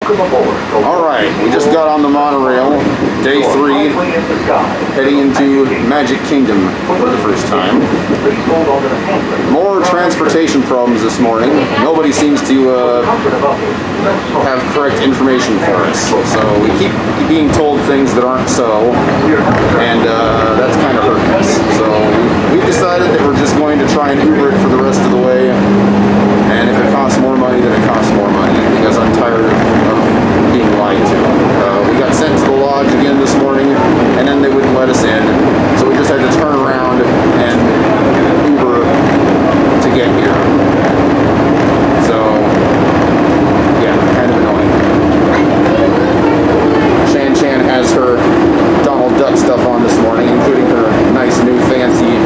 Alright, we just got on the monorail, day 3, heading into Magic Kingdom for the first time. More transportation problems this morning. Nobody seems to have correct information for us. So we keep being told things that aren't so, and that's kind of hurting us. So we've decided that we're just going to try and Uber it for the rest of the way. And if it costs more money, then it costs more money, because I'm tired of being lied to. We got sent to the lodge again this morning, and then they wouldn't let us in. So we just had to turn around and Uber to get here. So, yeah, kind of annoying. Shanchan has her Donald Duck stuff on this morning, including her nice new fancy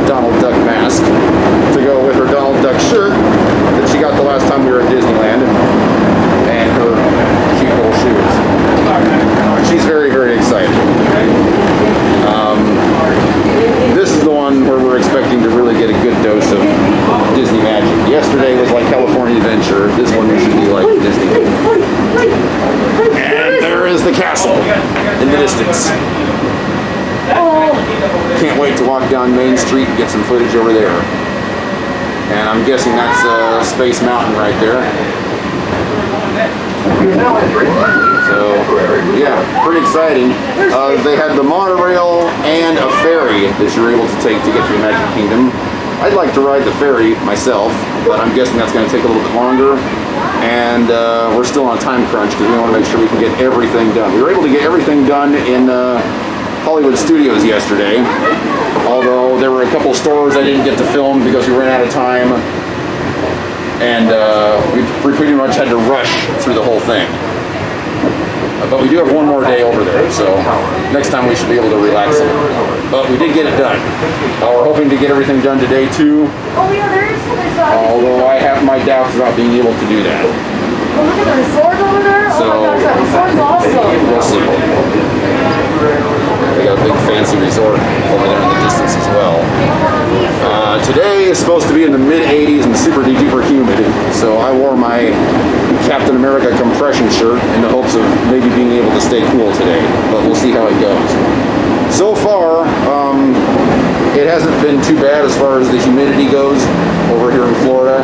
Donald Duck mask to go with her Donald Duck shirt that she got the last time we were at Disneyland, and her cute little shoes. She's very, very excited. This is the one where we're expecting to really get a good dose of Disney magic. Yesterday was like California Adventure. This one should be like Disney. And there is the castle in the distance. Can't wait to walk down Main Street and get some footage over there. And I'm guessing that's Space Mountain right there. So, yeah, pretty exciting. They had the monorail and a ferry that you're able to take to get to the Magic Kingdom. I'd like to ride the ferry myself, but I'm guessing that's going to take a little bit longer. And we're still on a time crunch because we want to make sure we can get everything done. We were able to get everything done in Hollywood Studios yesterday, although there were a couple stores I didn't get to film because we ran out of time, and we pretty much had to rush through the whole thing. But we do have one more day over there, so next time we should be able to relax a little. But we did get it done. We're hoping to get everything done today too, although I have my doubts about being able to do that. Oh, look at the resort over there. So, oh my gosh, that resort's awesome. We'll see. They got a big fancy resort over there in the distance as well. Today is supposed to be in the mid-80s and super duper humid, so I wore my Captain America compression shirt in the hopes of maybe being able to stay cool today, but we'll see how it goes. So far, it hasn't been too bad as far as the humidity goes over here in Florida.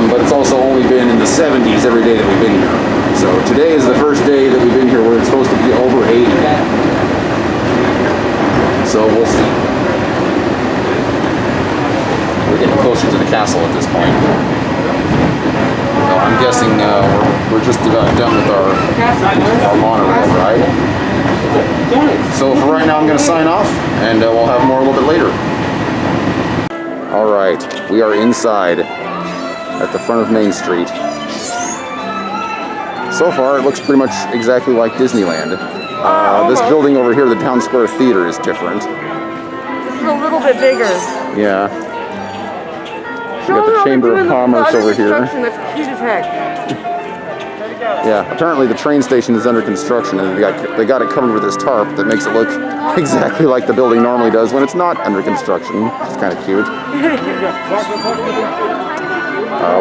But it's also only been in the 70s every day that we've been here. So today is the first day that we've been here where it's supposed to be over 80. So we'll see. We're getting closer to the castle at this point. So I'm guessing we're just about done with our monorail ride. So for right now I'm going to sign off, and we'll have more a little bit later. Alright, we are inside at the front of Main Street. So far, it looks pretty much exactly like Disneyland. This building over here, the Town Square Theater, is different. This is a little bit bigger. Yeah. We got the Chamber of Commerce over here. That's cute as heck. Yeah, apparently the train station is under construction, and they got it covered with this tarp that makes it look exactly like the building normally does when it's not under construction. It's kind of cute.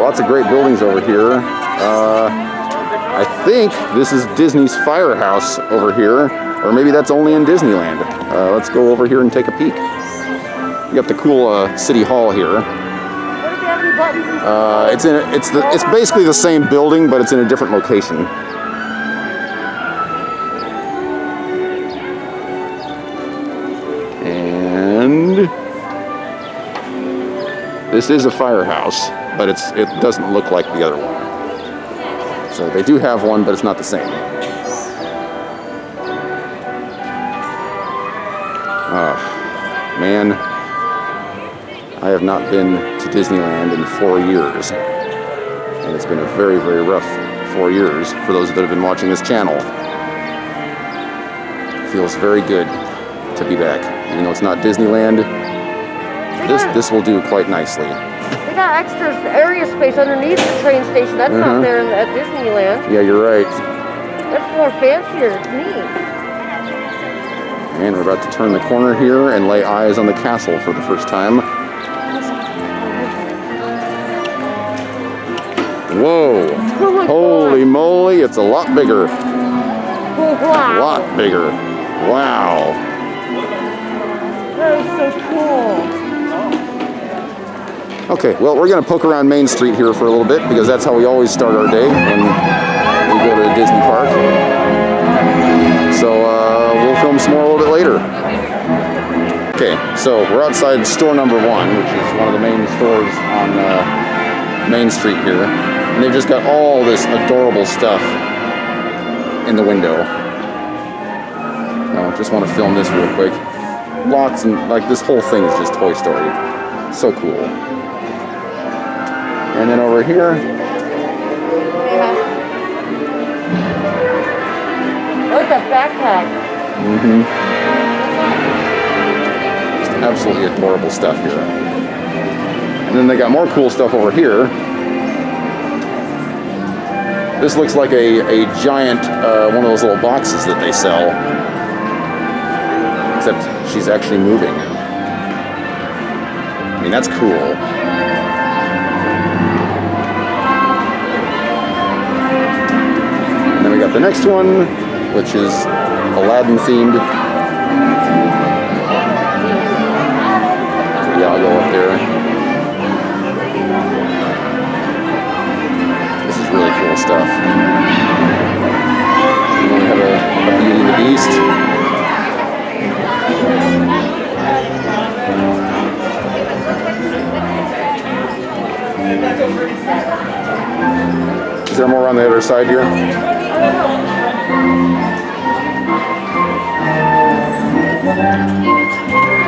Lots of great buildings over here. I think this is Disney's Firehouse over here, or maybe that's only in Disneyland. Let's go over here and take a peek. You got the cool City Hall here. It's basically the same building, but it's in a different location. And this is a firehouse, but it doesn't look like the other one. So they do have one, but it's not the same. Man, I have not been to Disneyland in 4 years, and it's been a very, very rough 4 years for those that have been watching this channel. It feels very good to be back. Even though it's not Disneyland, this will do quite nicely. They got extra area space underneath the train station. That's not there at Disneyland. Yeah, you're right. That's more fancier. It's neat. And we're about to turn the corner here and lay eyes on the castle for the first time. Whoa. Oh my Holy moly, it's a lot bigger. Wow. A lot bigger. Wow. That is so cool. Okay, well, we're going to poke around Main Street here for a little bit because that's how we always start our day when we go to Disney Park. So we'll film some more a little bit later. Okay, so we're outside store number 1, which is one of the main stores on Main Street here. And they've just got all this adorable stuff in the window. I just want to film this real quick. Lots and like this whole thing is just Toy Story. So cool. And then over here. Yeah. Look at that backpack. Mm-hmm. Just absolutely adorable stuff here. And then they got more cool stuff over here. This looks like a giant, one of those little boxes that they sell. Except she's actually moving. I mean, that's cool. And then we got the next one, which is Aladdin themed. So yeah, I'll go up there. This is really cool stuff. And then we have a Beauty and the Beast. Is there more on the other side here?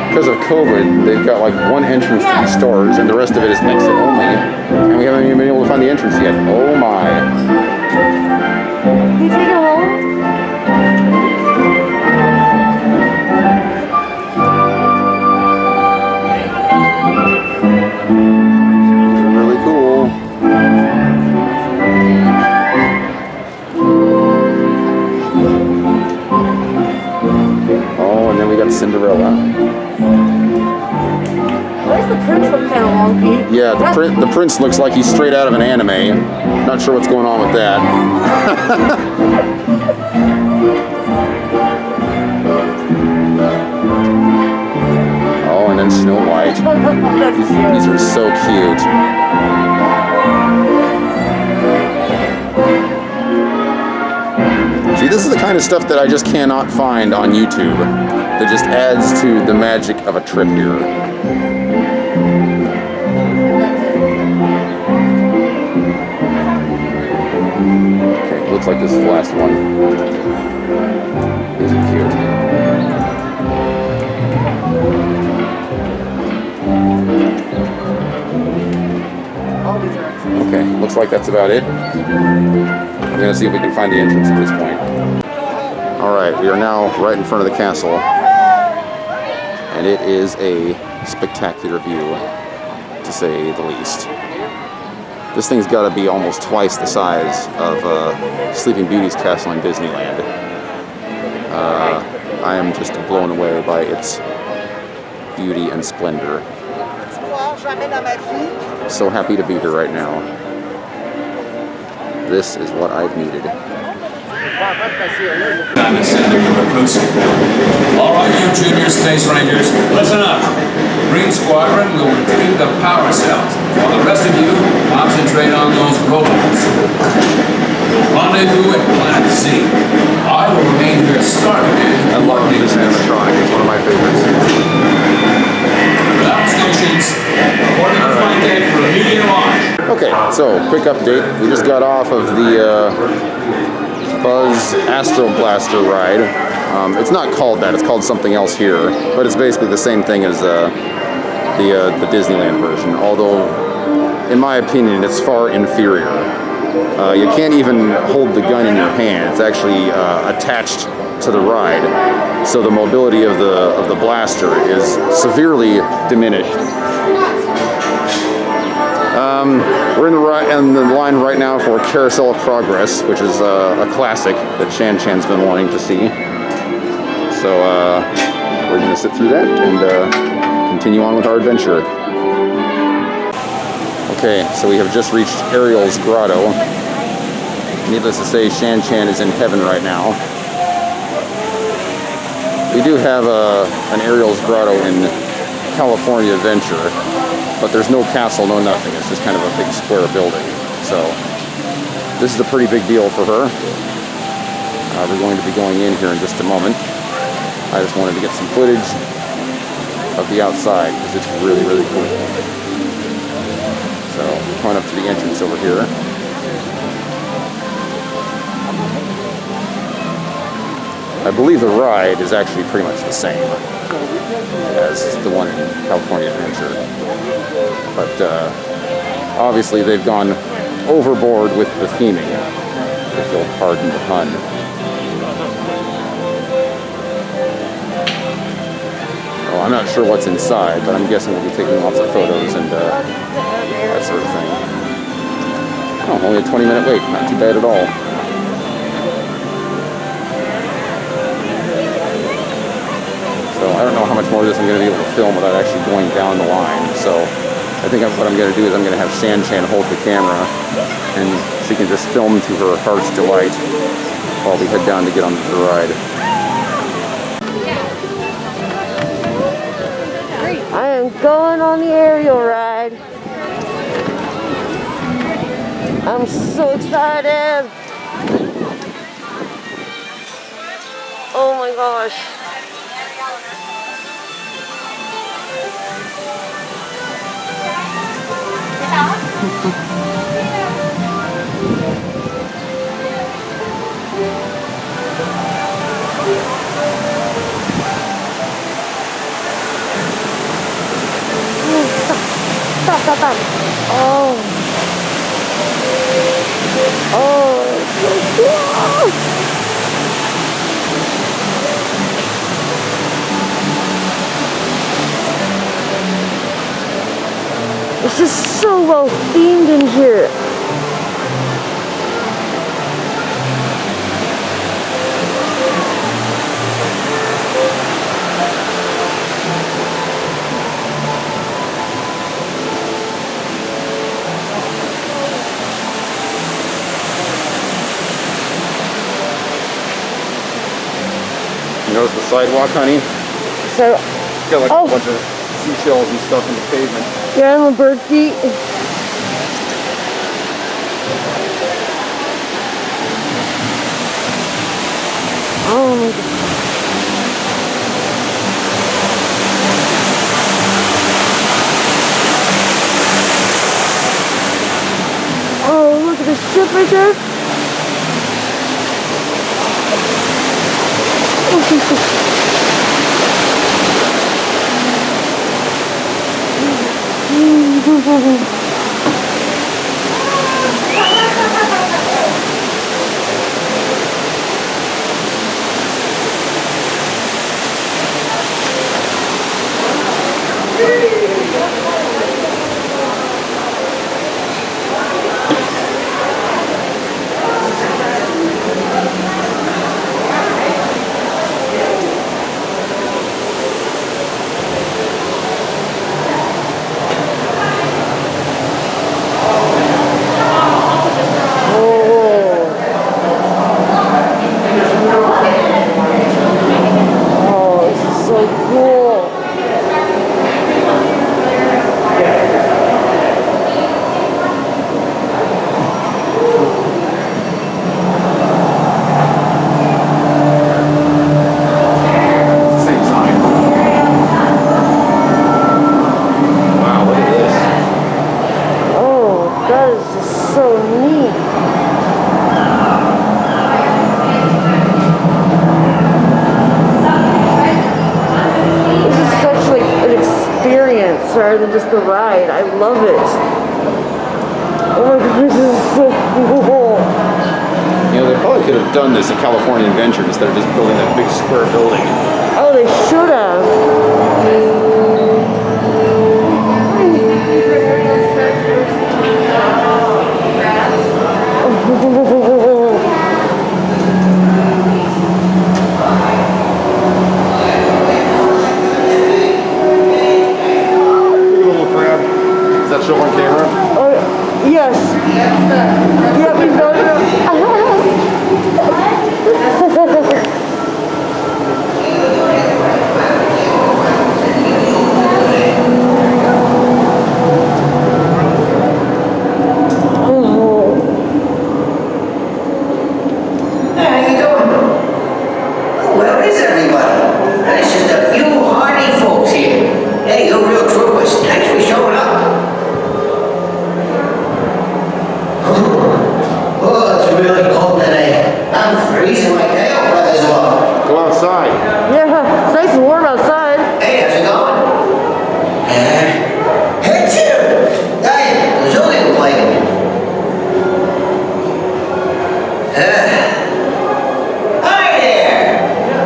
Because of COVID, they've got like one entrance to these stores and the rest of it is exit only. And we haven't even been able to find the entrance yet. Oh my. Can you take it home? Really cool. Oh, and then we got Cinderella. Where's the prince look kind of wonky? Yeah, the prince looks like he's straight out of an anime. Not sure what's going on with that. Oh, and then Snow White. These are so cute. See, this is the kind of stuff that I just cannot find on YouTube. That just adds to the magic of a trip here. Okay, looks like this is the last one. These are cute. Okay, looks like that's about it. We're gonna see if we can find the entrance at this point. Alright, we are now right in front of the castle. And it is a spectacular view, to say the least. This thing's got to be almost twice the size of Sleeping Beauty's castle in Disneyland. I am just blown away by its beauty and splendor. So happy to be here right now. This is what I've needed. All right, you junior space rangers, listen up. Green Squadron will retrieve the power cells, while the rest of you concentrate on those robots. Rendezvous at Planet Z. I will remain here starving. I love this animatronic. It's one of my favorites. Ground stations, reporting the flight deck for immediate launch. Okay, so quick update. We just got off of the Buzz Astro Blaster ride. It's not called that, it's called something else here, but it's basically the same thing as the Disneyland version, although in my opinion it's far inferior. You can't even hold the gun in your hand. It's actually attached to the ride, so the mobility of the blaster is severely diminished. We're in the line right now for Carousel of Progress, which is a classic that Shanchan's been wanting to see. So we're going to sit through that and continue on with our adventure. Okay, so we have just reached Ariels Grotto. Needless to say, Shanchan is in heaven right now. We do have an Ariels Grotto in California Adventure, but there's no castle, no nothing. It's just kind of a big square building. So this is a pretty big deal for her. We're going to be going in here in just a moment. I just wanted to get some footage of the outside because it's really, really cool. So we're coming up to the entrance over here. I believe the ride is actually pretty much the same as the one in California Adventure. But obviously they've gone overboard with the theming, if you'll pardon the pun. Well, I'm not sure what's inside, but I'm guessing we'll be taking lots of photos and that sort of thing. Oh, only a 20-minute wait, not too bad at all. So I don't know how much more of this I'm going to be able to film without actually going down the line. So I think what I'm going to do is I'm going to have Shanchan hold the camera and she can just film to her heart's delight while we head down to get on the ride. I am going on the aerial ride. I'm so excited. Oh my gosh. Stop. Oh. Oh, it's so cool. It's just so well themed in here. You notice the sidewalk, honey? So, It's got like a bunch of seashells and stuff in the pavement. yeah, I'm a bird feet. Oh my God. Oh, look at the ship right there. Rather than just the ride. I love it. Oh my goodness, this is so cool. You know, they probably could have done this in California Adventure instead of just building that big square building. Oh, they should have. Little crab. Is that show on camera? Oh, where is everybody? There's just a few hardy folks here. Hey, you're real troopers. Thanks for showing up. Oh, it's really cold today. I'm freezing my tail feathers off. Go outside. Yeah, it's nice and warm outside. Hey, how's it going? Hey, hey, there's only a plane. Hi there!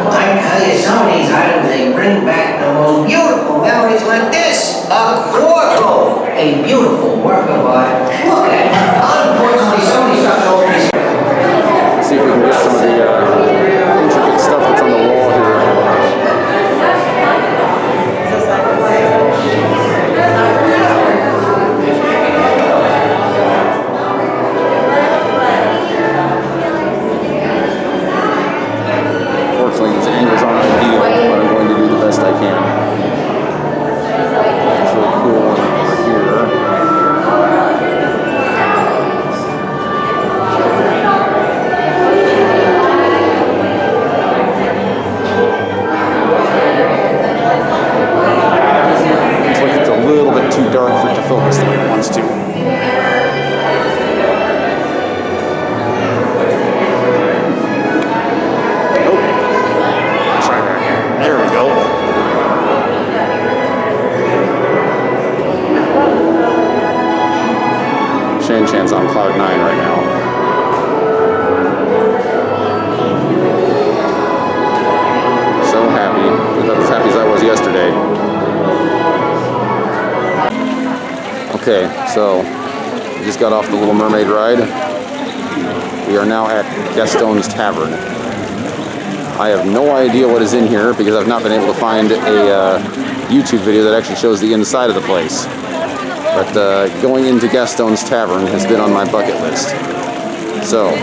I tell you, some of these items, they bring back the most beautiful memories like this. A quarto, a beautiful work of art. Look at it. Unfortunately, some of these stuff don't See if we can get some of the intricate stuff that's on the wall here. Unfortunately, these angles aren't ideal, but I'm going to do the best I can. It's really cool over here. Looks like it's a little bit too dark for it to focus the way it wants to. Try that. There we go. Shanchan's on cloud 9 right now. So happy. Not as happy as I was yesterday. Okay, so we just got off the Little Mermaid ride. We are now at Gastons Tavern. I have no idea what is in here because I've not been able to find a YouTube video that actually shows the inside of the place. But going into Gastons Tavern has been on my bucket list. So,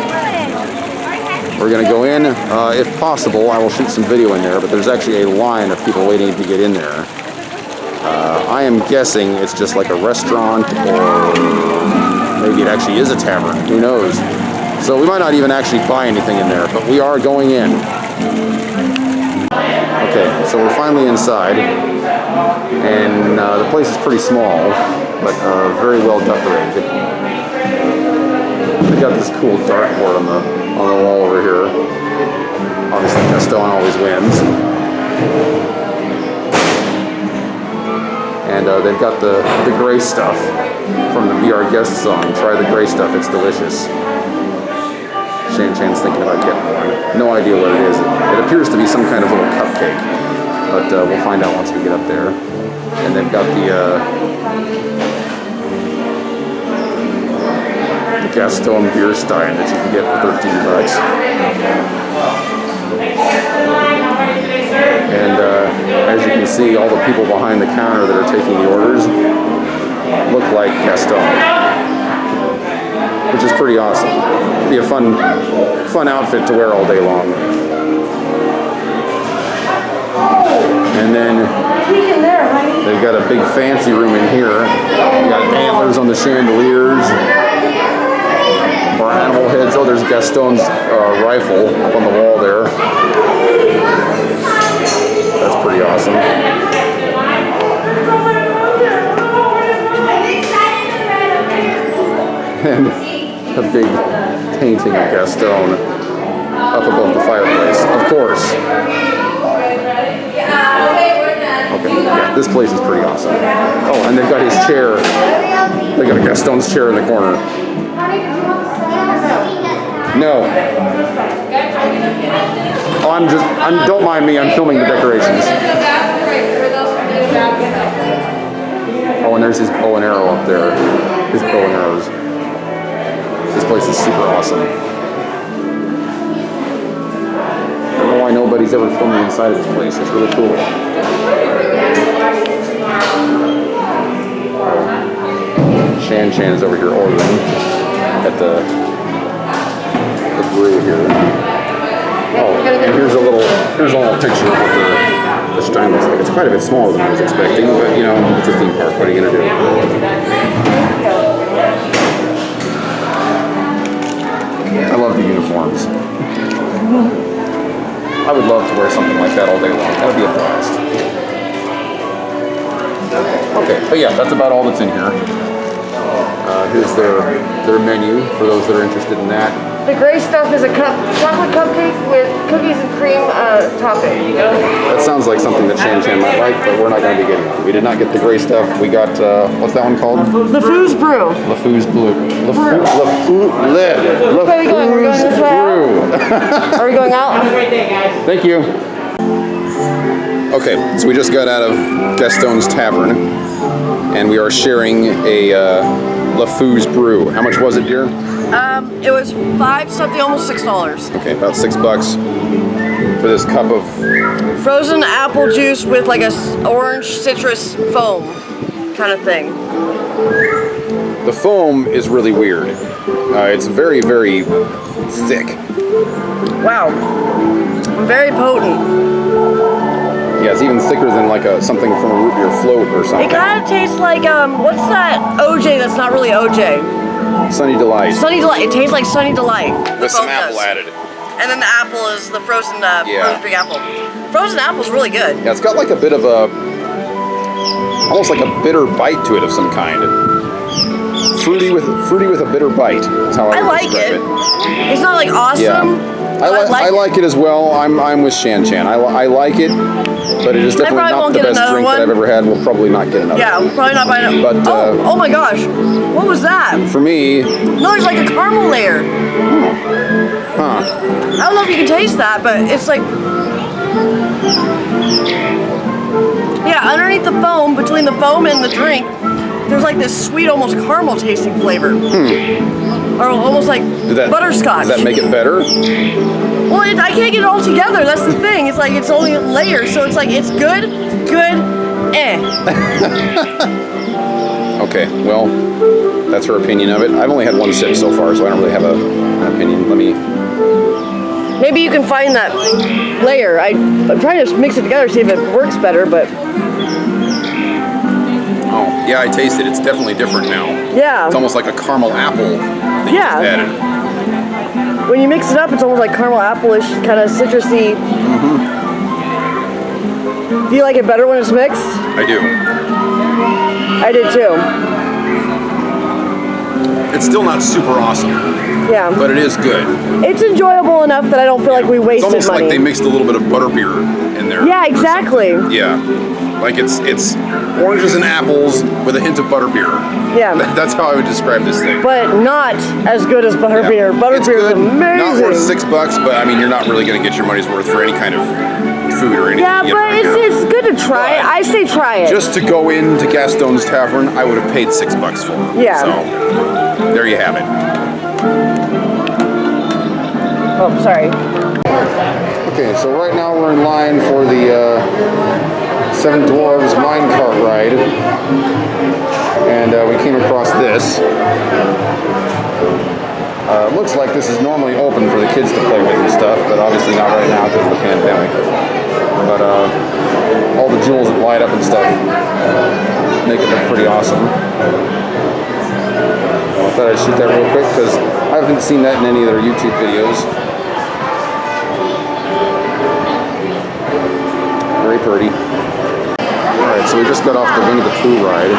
we're going to go in. If possible, I will shoot some video in there, but there's actually a line of people waiting to get in there. I am guessing it's just like a restaurant, or maybe it actually is a tavern. Who knows? So we might not even actually buy anything in there, but we are going in. Okay, so we're finally inside, and the place is pretty small, but very well decorated. They got this cool dartboard on the wall over here. Obviously, Gaston always wins. And they've got the gray stuff from the Be Our Guest song. Try the gray stuff, it's delicious. Shanchan's thinking about getting one. No idea what it is. It appears to be some kind of little cupcake, but we'll find out once we get up there. And they've got the Gaston beer stein that you can get for $13. And as you can see, all the people behind the counter that are taking the orders look like Gaston, which is pretty awesome. It'd be a fun outfit to wear all day long. And then they've got a big fancy room in here. They got antlers on the chandeliers, or animal heads. Oh, there's Gaston's rifle up on the wall there. That's pretty awesome. And a big painting of Gaston up above the fireplace, of course. Okay, yeah, this place is pretty awesome. Oh, and they've got his chair. They got a Gaston's chair in the corner. No. Oh, don't mind me, I'm filming the decorations. Oh, and there's his bow and arrow up there. His bow and arrows. This place is super awesome. I don't know why nobody's ever filmed inside of this place. It's really cool. Shanchan is over here ordering at the Brew here. Oh, and here's a little picture of what the stein looks like. It's quite a bit smaller than I was expecting, but you know, it's a theme park. What are you gonna do? I love the uniforms. I would love to wear something like that all day long. That would be a blast. Okay, but yeah, that's about all that's in here. Here's their menu for those that are interested in that. The gray stuff is a chocolate cupcake with cookies and cream topping. That sounds like something that Shanchan might like, but we're not going to be getting it. We did not get the gray stuff. We got, what's that one called? Lefous Brew. Lefous Blue. Are we going? We're going this way out? Are we going out? Have a great day, guys. Thank you. Okay, so we just got out of Gastons Tavern, and we are sharing a Lefous Brew. How much was it, dear? It was $5 something, almost $6. Okay, about $6 for this cup of... Frozen apple juice with like a orange citrus foam kind of thing. The foam is really weird. It's very, very thick. Wow. Very potent. Yeah, it's even thicker than like something from a root beer float or something. It kind of tastes like, what's that OJ that's not really OJ? Sunny Delight. Sunny Delight. It tastes like Sunny Delight. With some apple added. And then the apple is the frozen big apple. Frozen apple's really good. Yeah, it's got like a bit of a, almost like a bitter bite to it of some kind. Fruity with a bitter bite. That's how I would like describe it. It's not like awesome. Yeah. I like it as well. I'm with Shanchan. I like it, but it is definitely not the best drink that I've ever had. We'll probably not get another. Yeah, we'll probably not buy another. But oh my gosh, what was that? For me, no, there's like a caramel layer. Huh? I don't know if you can taste that, but it's like, yeah, underneath the foam, between the foam and the drink, there's like this sweet, almost caramel tasting flavor. Or almost like butterscotch. Does that make it better? Well, I can't get it all together. That's the thing. It's like it's only layers, so it's like it's good, eh. Okay, well, that's her opinion of it. I've only had one sip so far, so I don't really have an opinion. Maybe you can find that layer. I'm trying to mix it together, see if it works better, but. Oh, yeah, I taste it. It's definitely different now. Yeah. It's almost like a caramel apple that you just added. When you mix it up, it's almost like caramel apple-ish, kind of citrusy. Do you like it better when it's mixed? I do. I did too. It's still not super awesome. Yeah. But it is good. It's enjoyable enough that I don't feel like we wasted money. It's almost like they mixed a little bit of butterbeer in there. Yeah, exactly. Yeah. Like it's oranges and apples with a hint of butterbeer. Yeah. That's how I would describe this thing. But not as good as butterbeer. Yeah. Butterbeer is amazing. Not worth $6, but I mean, you're not really going to get your money's worth for any kind of food or anything. Yeah, but it's good to try it. I say try it. Just to go into Gastons Tavern, I would have paid $6 for. Yeah. So there you have it. Oh, sorry. Okay, so right now we're in line for the Seven Dwarfs minecart ride, and we came across this. Looks like this is normally open for the kids to play with and stuff, but obviously not right now because of the pandemic. But all the jewels that light up and stuff make it look pretty awesome. I thought I'd shoot that real quick because I haven't seen that in any of their YouTube videos. Very pretty. Alright, so we just got off the Wing of the Pooh ride.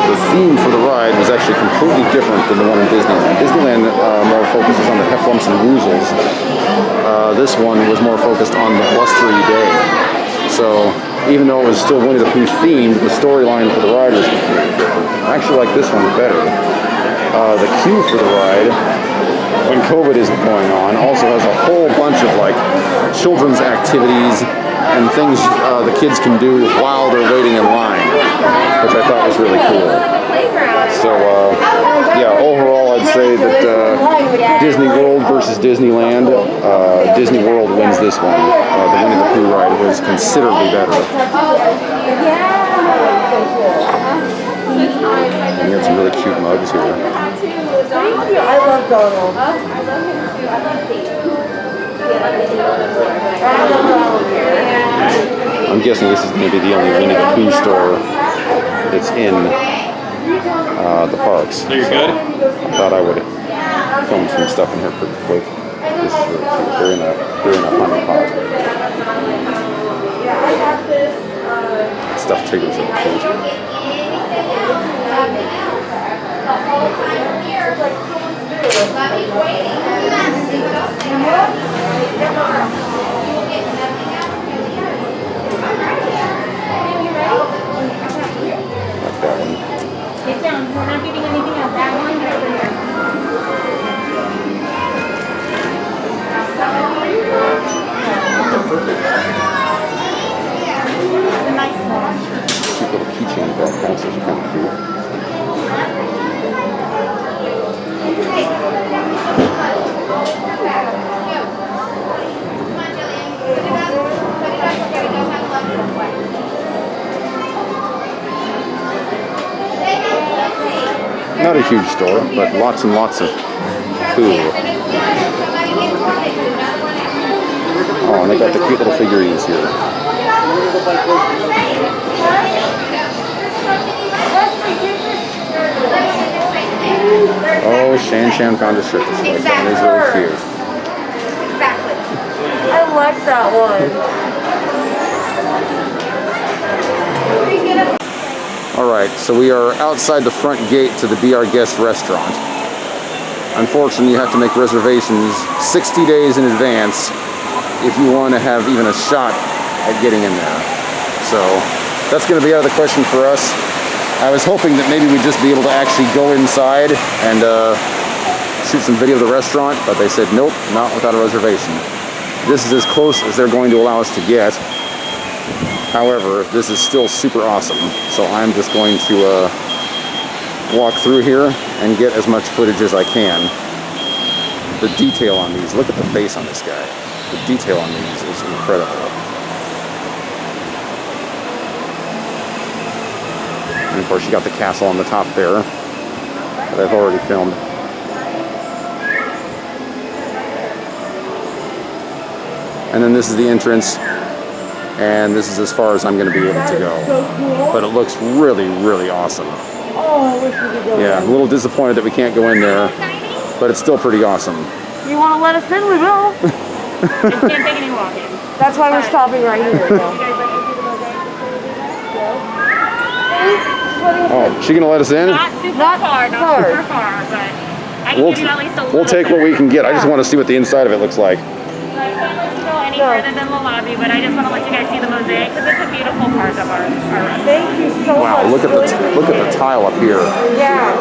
The theme for the ride was actually completely different than the one in Disneyland. Disneyland more focuses on the hefflumps and woozles. This one was more focused on the blustery day. So even though it was still Winnie the Pooh themed, the storyline for the ride was completely different. I actually like this one better. The queue for the ride, when COVID isn't going on, also has a whole bunch of like children's activities and things the kids can do while they're waiting in line, which I thought was really cool. So yeah, overall I'd say that Disney World versus Disneyland, Disney World wins this one. The Winnie the Pooh ride was considerably better. And you got some really cute mugs here. Thank you. I love Donald. I'm guessing this is going to be the only Winnie the Pooh store that's in the parks. So you're good? I thought I would film some stuff in here pretty quick. This is they're in a honey pot. Stuffed chickens are cute. Like that one. Get down. We're not getting anything else. That one right over here. It's a nice one. Cute little keychain backpacks, those are kind of cute. Not a huge store, but lots and lots of food. Oh, and they got the cute little figurines here. Oh, Shanchan found a shirt this way. That is really cute. I like that one. Alright, so we are outside the front gate to the Be Our Guest restaurant. Unfortunately, you have to make reservations 60 days in advance if you want to have even a shot at getting in there. So that's going to be out of the question for us. I was hoping that maybe we'd just be able to actually go inside and shoot some video of the restaurant, but they said nope, not without a reservation. This is as close as they're going to allow us to get. However, this is still super awesome, so I'm just going to walk through here and get as much footage as I can. The detail on these, look at the face on this guy. The detail on these is incredible. And of course you got the castle on the top there that I've already filmed. And then this is the entrance, and this is as far as I'm going to be able to go. So cool. But it looks really, really awesome. Oh, I wish we could go. Yeah, a little disappointed that we can't go in there, but it's still pretty awesome. You want to let us in? We will. Just can't take any walking. That's why we're stopping right here. Oh, she gonna let us in? Not super far, not super far, but I can give you at least a little We'll take what we can get. I just want to see what the inside of it looks like. I can't let you go any further than the lobby, but I just want to let you guys see the mosaic because it's a beautiful part of our restaurant. Thank you so Wow, much. look at the tile up here. Yeah.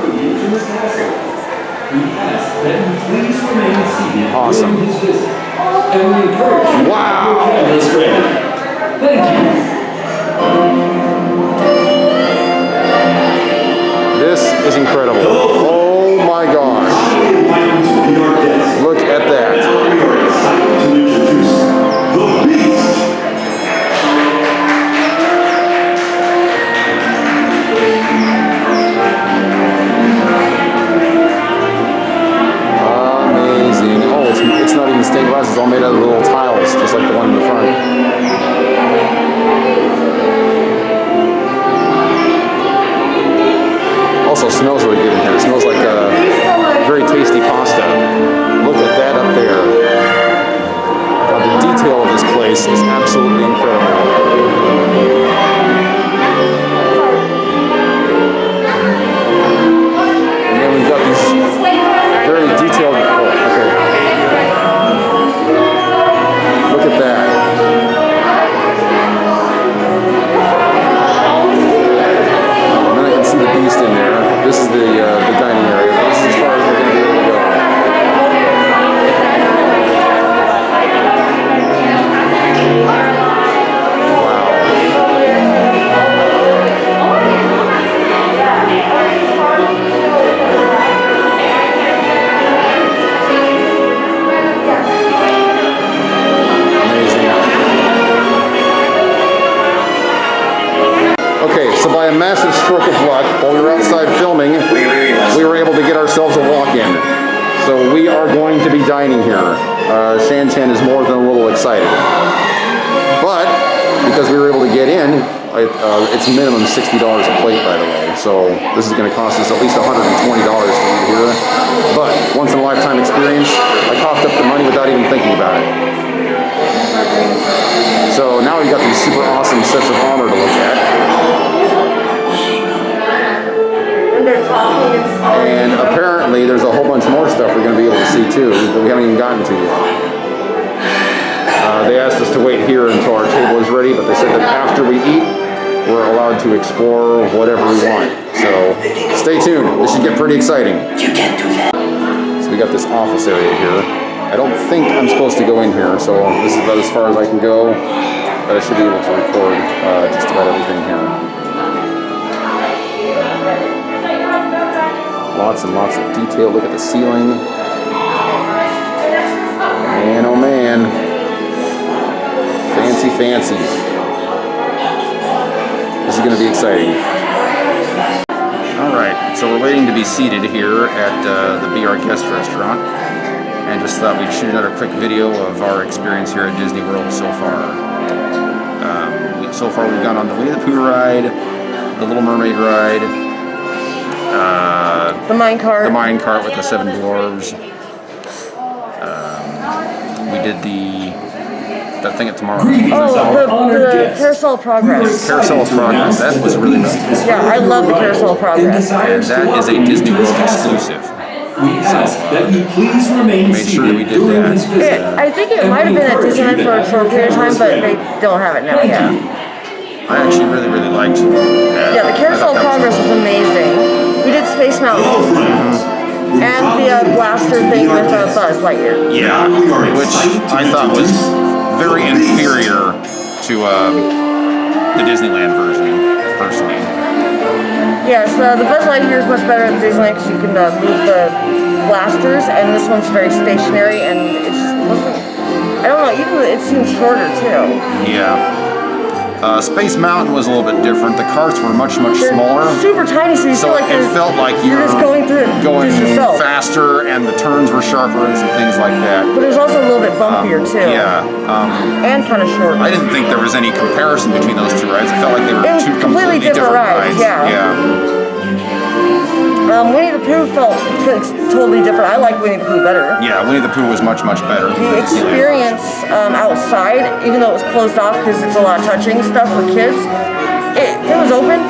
Awesome. Wow. That's great. Thank you. This is incredible. Oh my gosh. Look at that. To introduce the Beast. Amazing. Oh, it's not even stained glass. It's all made out of little tiles, just like the one in the front. Also smells really good in here. It smells like very tasty pasta. Look at that up there. The detail of this place is absolutely incredible. And then we've got these very detailed. Oh, okay. Look at that. And then I can see the beast in there. This is the dining area. This is as far as we're going to be able to go. Okay, so by a massive stroke of luck, while we were outside filming, we were able to get ourselves a walk-in. So we are going to be dining here. Shanchan is more than a little excited. But, because we were able to get in, it's minimum $60 a plate, by the way. So this is going to cost us at least $120 to eat here. But, once in a lifetime experience, I coughed up the money with to wait here until our table is ready, but they said that after we eat, we're allowed to explore whatever we want. So stay tuned. This should get pretty exciting. You can't do that. So we got this office area here. I don't think I'm supposed to go in here, so this is about as far as I can go. But I should be able to record just about everything here. Lots and lots of detail. Look at the ceiling. Man, oh man. Fancy, fancy. This is going to be exciting. Alright, so we're waiting to be seated here at the Be Our Guest restaurant. And just thought we'd shoot another quick video of our experience here at Disney World so far. So far we've gone on the Winnie the Pooh ride, the Little Mermaid ride, The mine cart. the mine cart with the 7 dwarves. We did that thing at Tomorrowland. The Carousel of Progress. Carousel of Progress. That was really nice. Yeah, I love the Carousel of Progress. And that is a Disney World exclusive. We ask that you please remain Made sure that we seated did during that. this visit. I think it might have been at Disneyland for a short period of time, but they don't have it now yet. I actually really, really liked that. Yeah, the Carousel of Progress was amazing. We did Space Mountain and the blaster thing with Buzz Lightyear. Yeah, which I thought was very inferior to the Disneyland version, personally. Yes, the Buzz Lightyear is much better at Disneyland because you can move the blasters, and this one's very stationary, and it just wasn't. I don't know. Even it seemed shorter too. Yeah. Space Mountain was a little bit different. The carts were much, much They're smaller. super tiny, so you So feel like it felt like you're just going through it just yourself. faster, and the turns were sharper and some things like that. But it was also a little bit bumpier too. Yeah. And kind of shorter. I didn't think there was any comparison between those two rides. I felt like they were It was two completely different rides, yeah. Yeah. Winnie the Pooh felt totally different. I like Winnie the Pooh better. Yeah, Winnie the Pooh was much, much better. The experience outside, even though it was closed off because it's a lot of touching stuff for kids, it was open.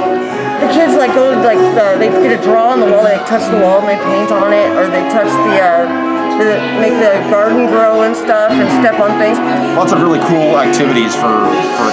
The kids go they get a draw on the wall, they touch the wall and they paint on it, or they touch make the garden grow and stuff and step on things. Lots of really cool activities for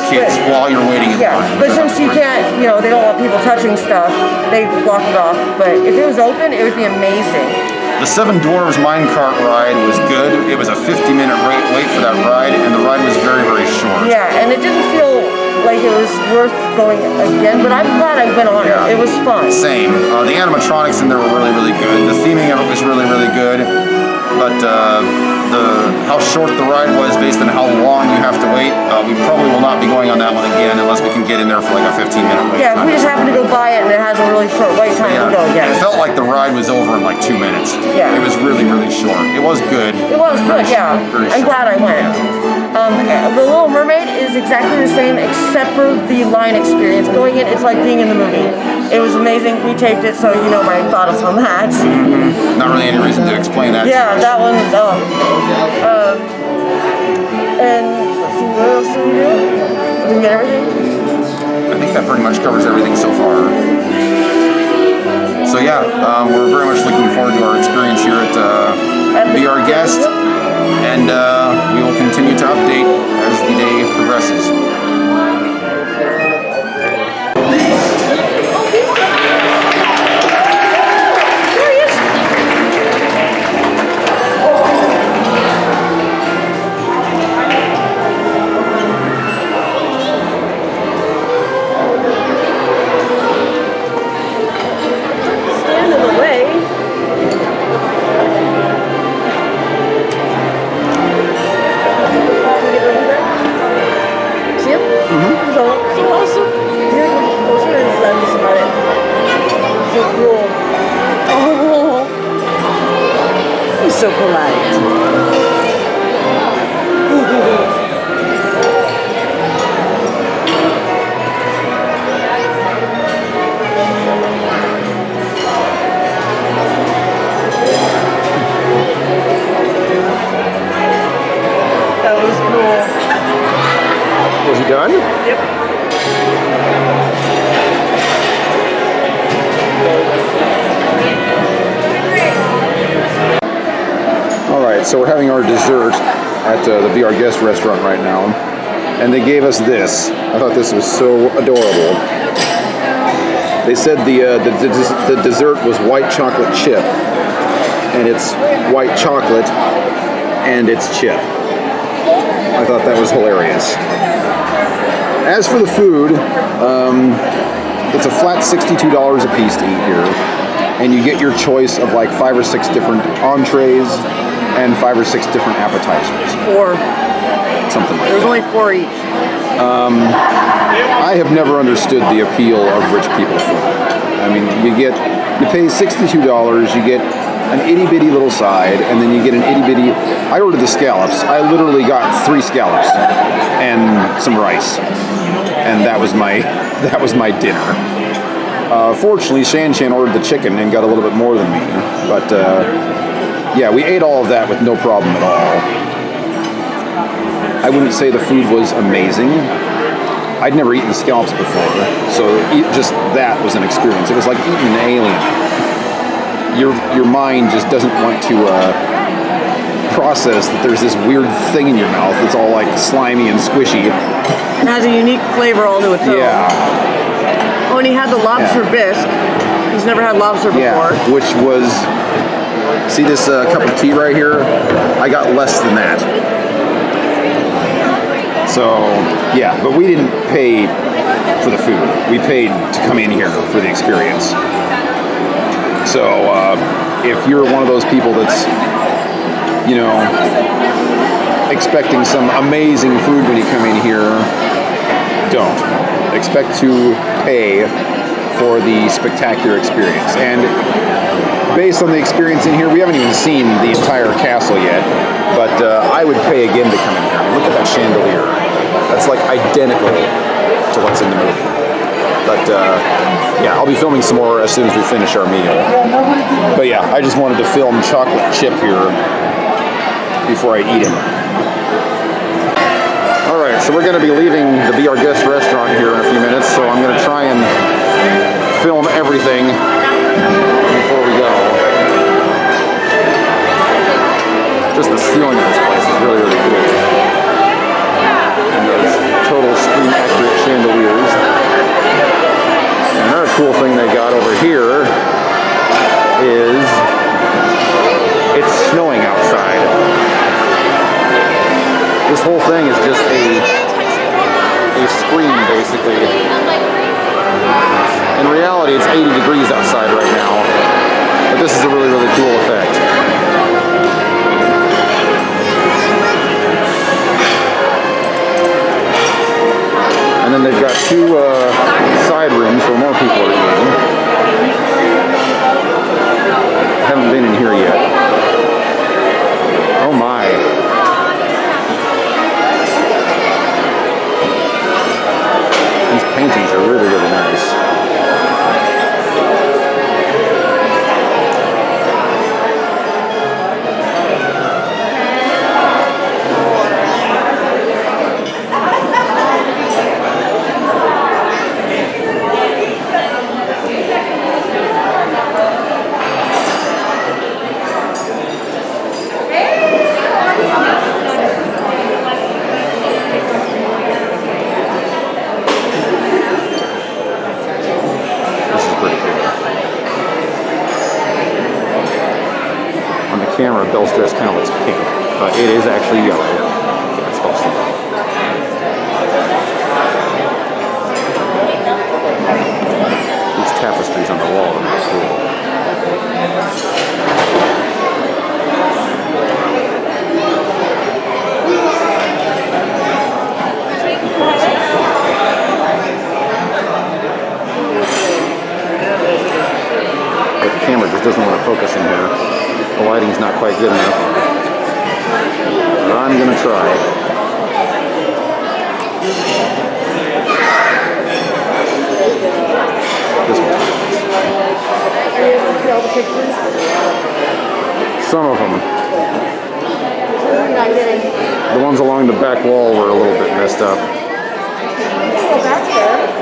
kids while you're waiting in Yeah, line. but since you can't, they don't want people touching stuff, they block it off. But if it was open, it would be amazing. The 7 Dwarves minecart ride was good. It was a 50-minute wait for that ride, and the ride was very, very short. Yeah, and it didn't feel like it was worth going again, but I'm glad I went on it. It was fun. Same. The animatronics in there were really, really good. The theming of it was really, really good. But how short the ride was based on how long you have to wait, we probably will not be going on that one again unless we can get in there for like a 15-minute wait. Yeah, if we just happen to go by it and it has a really short wait time, we'll go again. It felt like the ride was over in like 2 minutes. Yeah. It was really, really short. It was good. It was good, yeah. Very I'm short. glad I went. The Little Mermaid is exactly the same except for the line experience. Going in, it's like being in the movie. It was amazing. We taped it, so you know my thoughts on that. Not really any reason to explain that. Yeah, that one. And let's see, what else did we do? Did we get everything? I think that pretty much covers everything so far. So yeah, we're very much looking forward to our experience here at Be Our Guest, and we will continue to update as the day progresses. So polite. That was cool. Was he done? Yep. Alright, so we're having our dessert at the Be Our Guest restaurant right now. and they gave us this. I thought this was so adorable. They said the dessert was white chocolate chip, and it's white chocolate and it's chip. I thought that was hilarious. As for the food, it's a flat $62 a piece to eat here, and you get your choice of like 5 or 6 different entrees and 5 or 6 different appetizers. 4. Something like There's that. only 4 each. I have never understood the appeal of rich people food. I mean, you pay $62, you get an itty bitty little side, and then you get an itty bitty. I ordered the scallops. I literally got 3 scallops and some rice, and that was my dinner. Fortunately, Shanchan ordered the chicken and got a little bit more than me, but yeah, we ate all of that with no problem at all. I wouldn't say the food was amazing. I'd never eaten scallops before, so just that was an experience. It was like eating an alien. Your mind just doesn't want to process that there's this weird thing in your mouth that's all like slimy and squishy. It has a unique flavor all to its own. Yeah. Oh, and he had the lobster bisque. He's never had lobster before. Yeah, which was, see this cup of tea right here? I got less than that. So, yeah, but we didn't pay for the food. We paid to come in here for the experience. So, if you're one of those people that's, you know, expecting some amazing food when you come in here, don't. Expect to pay for the spectacular experience. And based on the experience in here, we haven't even seen the entire castle yet, but I would pay again to come in here. Look at that chandelier. That's like identical to what's in the movie. But yeah, I'll be filming some more as soon as we finish our meal. But yeah, I just wanted to film Chocolate Chip here before I eat him. Alright, so we're going to be leaving the Be Our Guest restaurant here in a few minutes, so I'm going to try and film everything before we go. Just the ceiling of this place is really, really cool. And those total screen accurate chandeliers. And another cool thing they got over here is it's snowing outside. This whole thing is just a screen, basically. In reality, it's 80 degrees outside right now, but this is a really, really cool effect. And then they've got 2 side rooms where more people are eating. I haven't been in here yet. Oh my. These paintings are really, really nice. Camera, Belle's dress kind of looks pink, but it is actually yellow. Yeah, it's supposed to be. These tapestries on the wall are really cool. But the camera just doesn't want to focus in here. The lighting's not quite good enough, but I'm gonna try. This one's Are you able to see all the pictures? some of them. I'm not getting. The ones along the back wall were a little bit messed up. Go back there.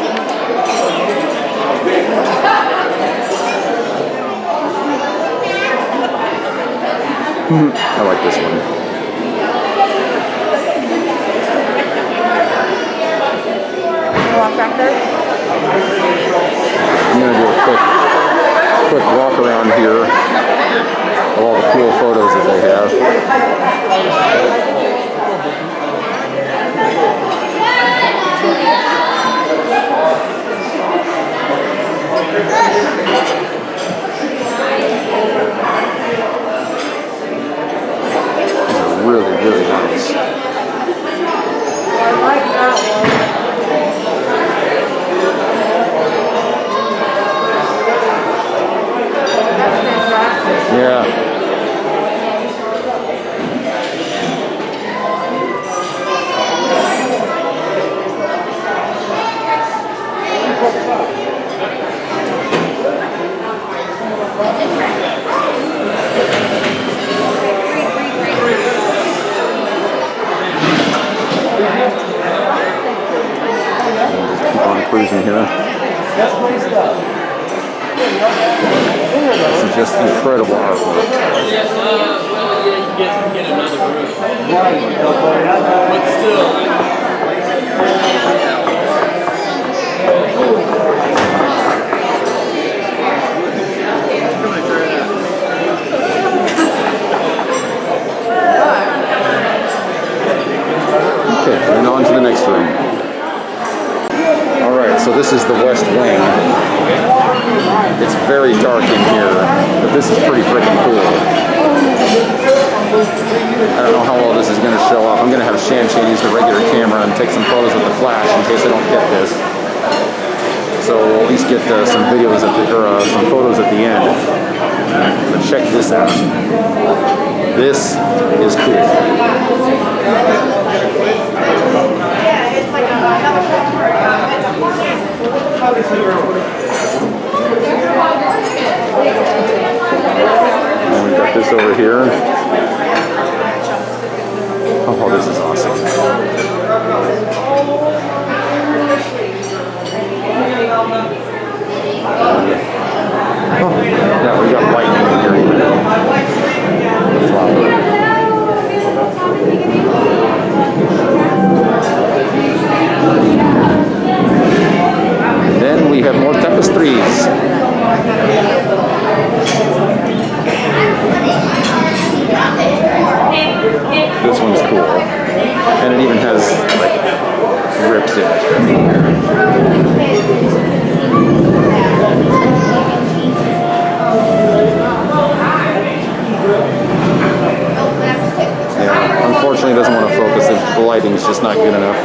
I like this one. photos that they have. These are really, really nice. I like that one. That's fantastic. Yeah. Keep on cruising here. This is just incredible artwork. Get another brew. But still. Okay, and on to the next room. Alright, so this is the West Wing. It's very dark in here, but this is pretty freaking cool. I don't know how well this is going to show up. I'm going to have Shanchan use the regular camera and take some photos with the flash in case I don't get this. So we'll at least get some videos at the, or some photos at the end. But check this out. This is cool. And we've got this over here. Oh, this is awesome. Oh, yeah, we got lightning in here even. Then we have more tapestries. This one's cool. And it even has like rips in it. Yeah, unfortunately it doesn't want to focus. The lighting's just not good enough.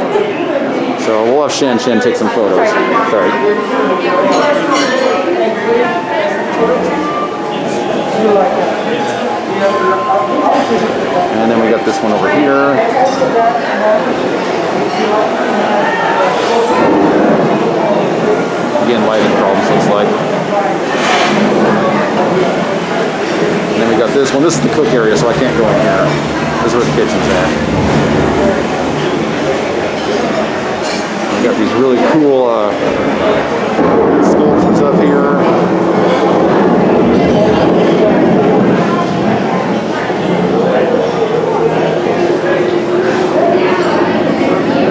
So we'll have Shanchan take some photos. Sorry. And then we got this one over here. Again, lighting problems looks like. And then we got this one. This is the cook area, so I can't go in here. This is where the kitchen's at. We got these really cool sculptures up here.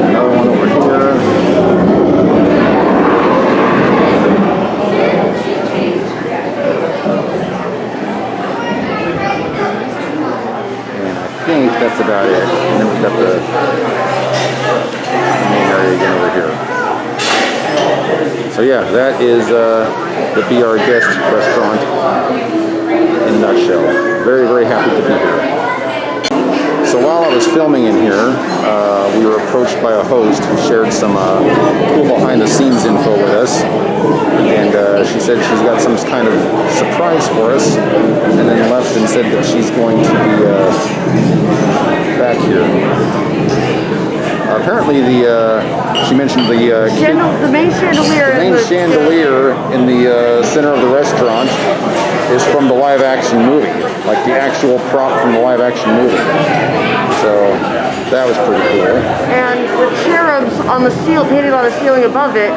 Another one over here. And I think that's about it. And then we've got the main area again over here. So yeah, that is the Be Our Guest restaurant in a nutshell. Very, very happy to be here. So while I was filming in here, we were approached by a host who shared some cool behind-the-scenes info with us. And she said she's got some kind of surprise for us, and then left and said that she's going to be back here. Apparently, she mentioned the main chandelier. The main chandelier in the center of the restaurant is from the live-action movie, like the actual prop from the live-action movie. So that was pretty cool. And the cherubs on the painted on the ceiling above it,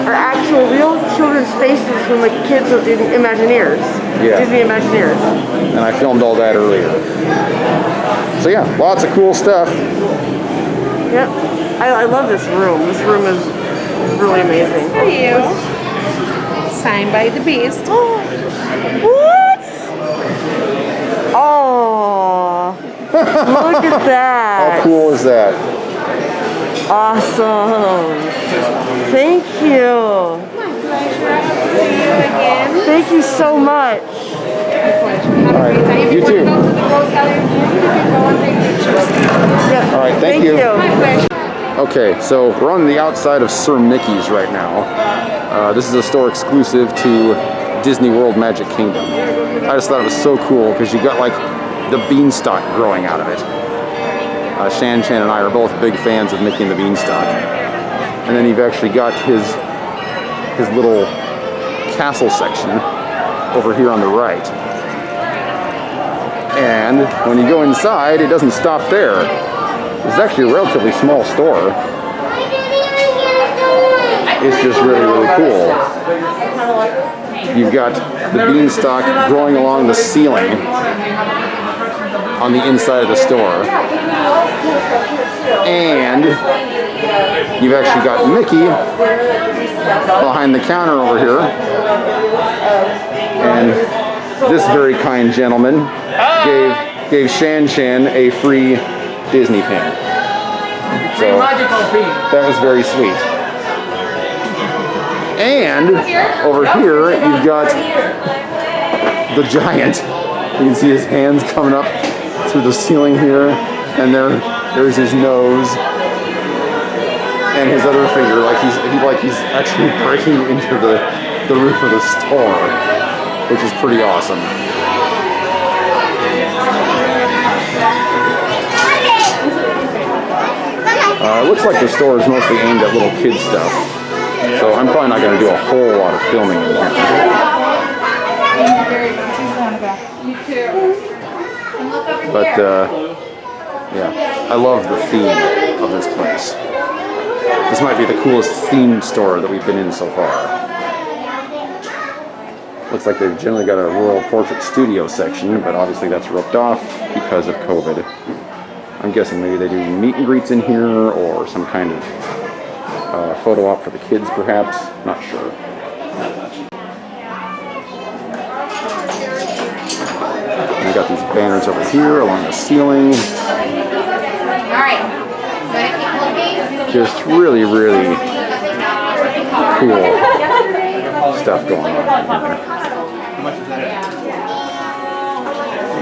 are actual real children's faces from the kids of the Imagineers. Yeah. Disney Imagineers. And I filmed all that earlier. So yeah, lots of cool stuff. Yep. I love this room. This room is really amazing. For you. Signed by the Beast. What? Oh. Look at that. How cool is that? Awesome. Thank you. Thank you so much. All right, you too. Yep. All right, thank you. Okay, so we're on the outside of Sir Mickey's right now. This is a store exclusive to Disney World Magic Kingdom. I just thought it was so cool because you got like the beanstalk growing out of it. Shanchan and I are both big fans of Mickey and the Beanstalk. And then you've actually got his little castle section over here on the right. And when you go inside, it doesn't stop there. It's actually a relatively small store. It's just really, really cool. You've got the beanstalk growing along the ceiling on the inside of the store. And you've actually got Mickey behind the counter over here. And this very kind gentleman gave Shanchan a free Disney pin. So that was very sweet. And over here you've got the giant. You can see his hands coming up through the ceiling here, and there's his nose and his other finger, like he's actually breaking into the roof of the store, which is pretty awesome. It looks like the store is mostly aimed at little kid stuff, so I'm probably not going to do a whole lot of filming in here. But yeah, I love the theme of this place. This might be the coolest themed store that we've been in so far. Looks like they've generally got a Royal Portrait Studio section, but obviously that's roped off because of COVID. I'm guessing maybe they do meet and greets in here or some kind of photo op for the kids perhaps, not sure. And we got these banners over here along the ceiling. Just really, really cool stuff going on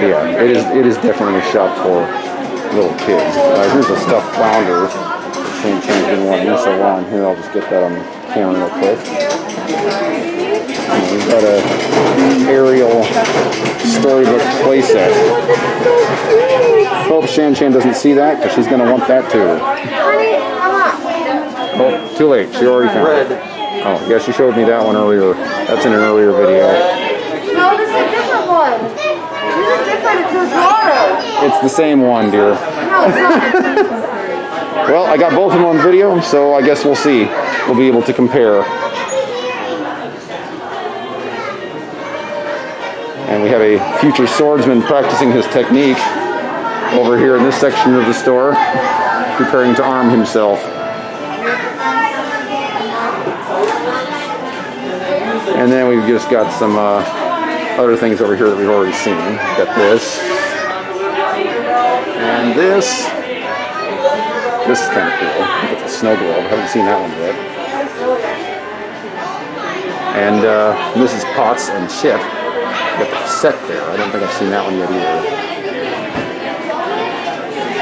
here. Yeah, it is definitely a shop for little kids. Here's a stuffed flounder. Shanchan's been wanting so long. Here, I'll just get that on the camera real quick. And we've got a Ariel storybook playset. Hope Shanchan doesn't see that because she's going to want that too. Oh, too late. She already found it. Oh, yeah, she showed me that one earlier. That's in an earlier video. No, this is a different one. This is different. It's a Grotto. It's the same one, dear. No, it's not. Well, I got both of them on video, so I guess we'll see. We'll be able to compare. And we have a future swordsman practicing his technique over here in this section of the store, preparing to arm himself. And then we've just got some other things over here that we've already seen. We've got this. And this. This is kind of cool. I think it's a snow globe. I haven't seen that one yet. And Mrs. Potts and Chip. Got the set there. I don't think I've seen that one yet either.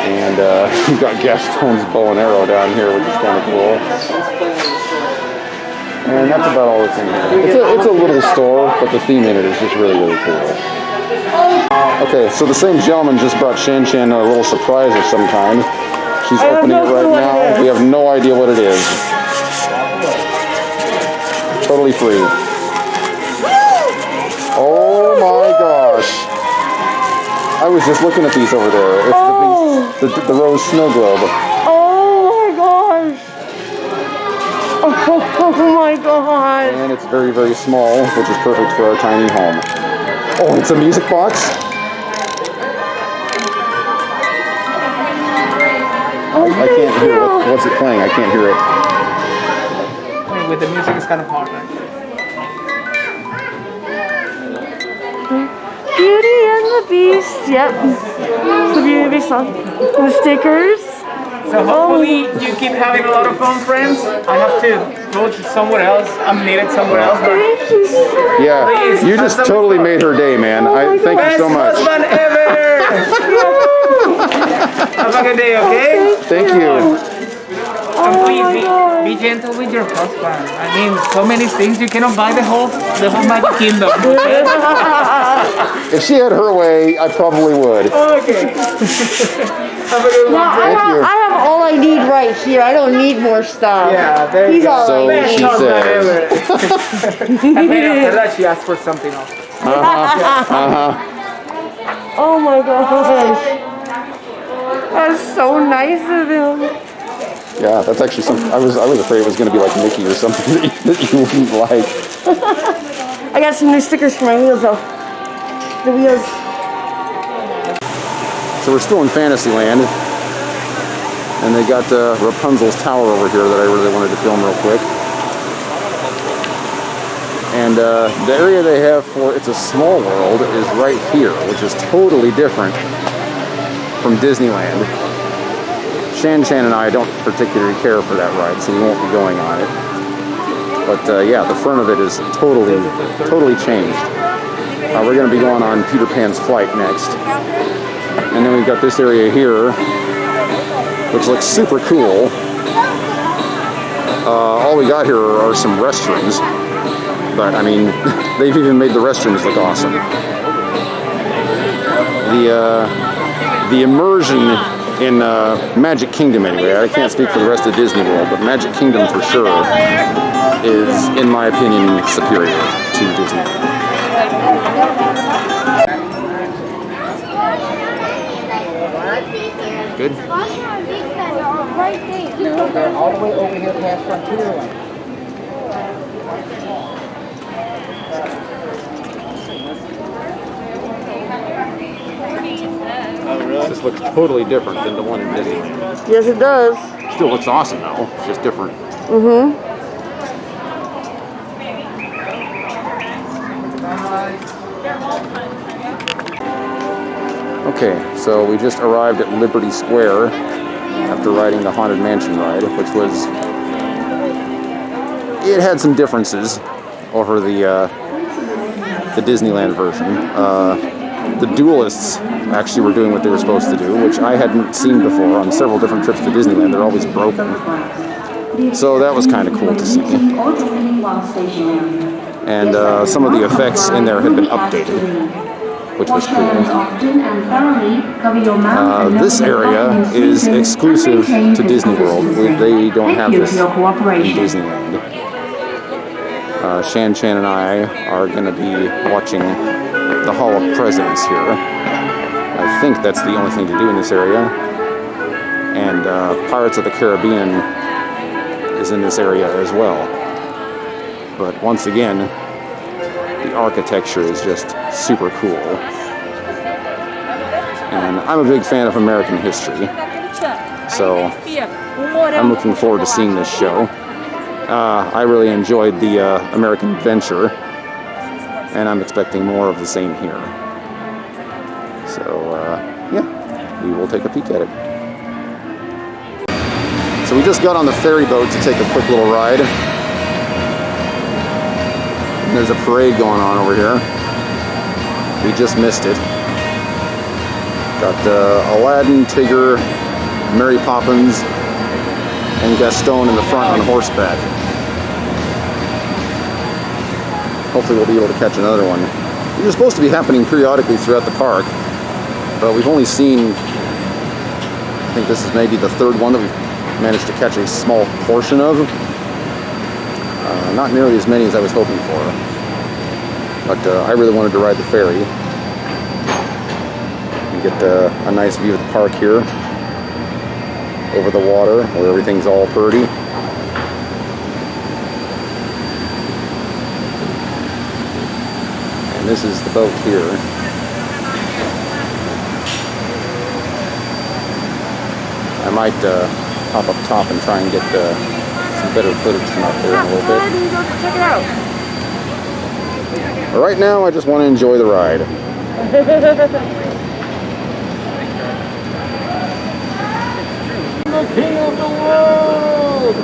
And we've got Gaston's bow and arrow down here, which is kind of cool. And that's about all that's in here. It's a little store, but the theme in it is just really, really cool. Okay, so the same gentleman just brought Shanchan a little surprise of some kind. She's opening it right now. We have no idea what it is. Totally free. Oh my gosh. I was just looking at these over there. It's the rose snow globe. Oh my gosh. Oh my god. And it's very, very small, which is perfect for our tiny home. Oh, it's a music box? I can't hear it. What's it playing? I can't hear it. I mean, with the music, it's kind of hard, right? Beauty and the Beast. Yep. It's the Beauty and the Beast song. The stickers. So hopefully you keep having a lot of fun, friends. I have to go to somewhere else. I'm needed somewhere else. But Thank you so much. Yeah, you just totally made her day, man. I thank you so much. best husband ever! Have a good day, okay? Thank you. And please be gentle with your husband. I mean, so many things you cannot buy the whole Magic Kingdom. If she had her way, I probably would. Okay. Have a good one. I have all I need right here. I don't need more stuff. Yeah, there you He's go. all So I need. she says. And then after that, she asked for something else. Oh my gosh. That's so nice of him. Yeah, that's actually something. I was afraid it was going to be like Mickey or something that you wouldn't like. I got some new stickers for my wheels though. The wheels. So we're still in Fantasyland, and they got Rapunzel's tower over here that I really wanted to film real quick. And the area they have for It's a Small World is right here, which is totally different from Disneyland. Shanchan and I don't particularly care for that ride, so we won't be going on it. But yeah, the front of it is totally changed. We're going to be going on Peter Pan's Flight next. And then we've got this area here, which looks super cool. All we got here are some restrooms. But, I mean, they've even made the restrooms look awesome. The immersion in Magic Kingdom, anyway. I can't speak for the rest of Disney World, but Magic Kingdom for sure is, in my opinion, superior to Disney. Good. All the way over here past Frontierland. This looks totally different than the one in Disneyland. Yes, it does. Still looks awesome though. It's just different. Okay, so we just arrived at Liberty Square after riding the Haunted Mansion ride, which was... It had some differences over the Disneyland version. The duelists actually were doing what they were supposed to do, which I hadn't seen before on several different trips to Disneyland. They're always broken. So that was kind of cool to see. And some of the effects in there had been updated, which was cool. This area is exclusive to Disney World. They don't have this in Disneyland. Shanchan and I are going to be watching the Hall of Presidents here. I think that's the only thing to do in this area. And Pirates of the Caribbean is in this area as well. But once again, the architecture is just super cool. And I'm a big fan of American history. So I'm looking forward to seeing this show. I really enjoyed the American Adventure, and I'm expecting more of the same here. So, yeah, we will take a peek at it. So we just got on the ferry boat to take a quick little ride. And there's a parade going on over here. We just missed it. Got Aladdin, Tigger, Mary Poppins, and Gaston in the front on horseback. Hopefully we'll be able to catch another one. These are supposed to be happening periodically throughout the park, but we've only seen, I think this is maybe the third one that we've managed to catch a small portion of. Not nearly as many as I was hoping for. But I really wanted to ride the ferry and get a nice view of the park here over the water where everything's all pretty. And this is the boat here. I might hop up top and try and get some better footage from up there in a little bit. Check it out. But right now I just want to enjoy the ride. The king of the world!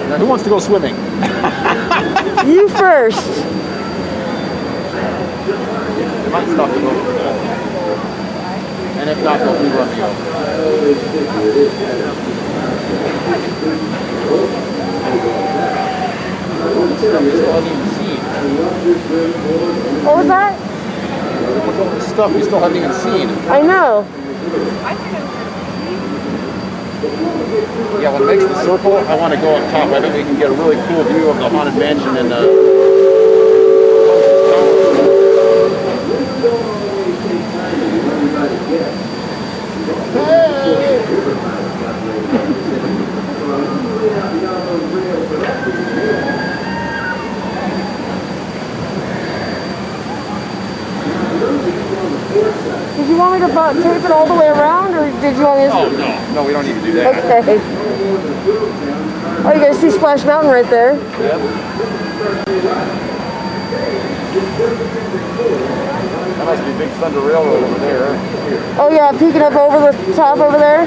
Now, who wants to go swimming? You first. They might stop the boat for that. And if not, they'll rerun the over. What was that? Stuff you still haven't even seen. I know. Yeah, when it makes the circle, I want to go up top. I think we can get a really cool view of the Haunted Mansion and Did you want me to tape it all the way around, or did you want me to... Oh, no, we don't need to do that. Okay. Oh, you guys see Splash Mountain right there? Yep. That must be Big Thunder Railroad over there. Oh yeah, peeking up over the top over there.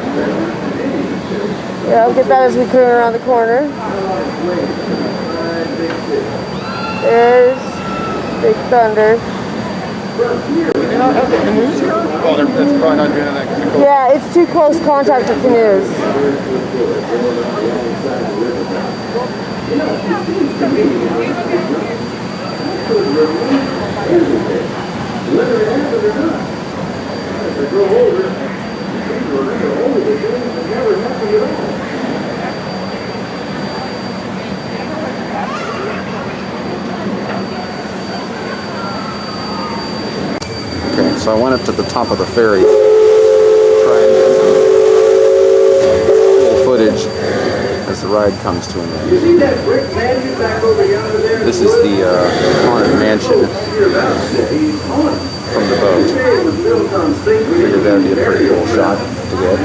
Yeah, I'll get that as we turn around the corner. There's Big Thunder. Do they not have the canoes here? Oh, that's probably not doing that. Yeah, it's too close contact with canoes. Okay, so I went up to the top of the ferry. Try and get some footage as the ride comes to an end. This is the Haunted Mansion from the boat. Figured that would be a pretty cool shot to get.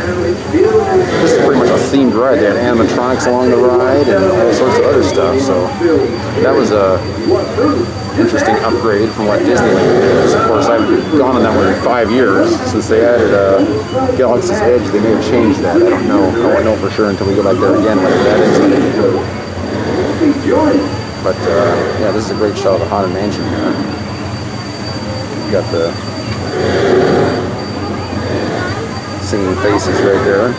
This is pretty much a themed ride. They had animatronics along the ride and all sorts of other stuff. So that was a interesting upgrade from what Disneyland is. Of course, I've gone on that one in 5 years. Since they added Galaxy's Edge, they may have changed that. I don't know. I won't know for sure until we go back there again whether that is. But yeah, this is a great shot of the Haunted Mansion here. You got the singing faces right there.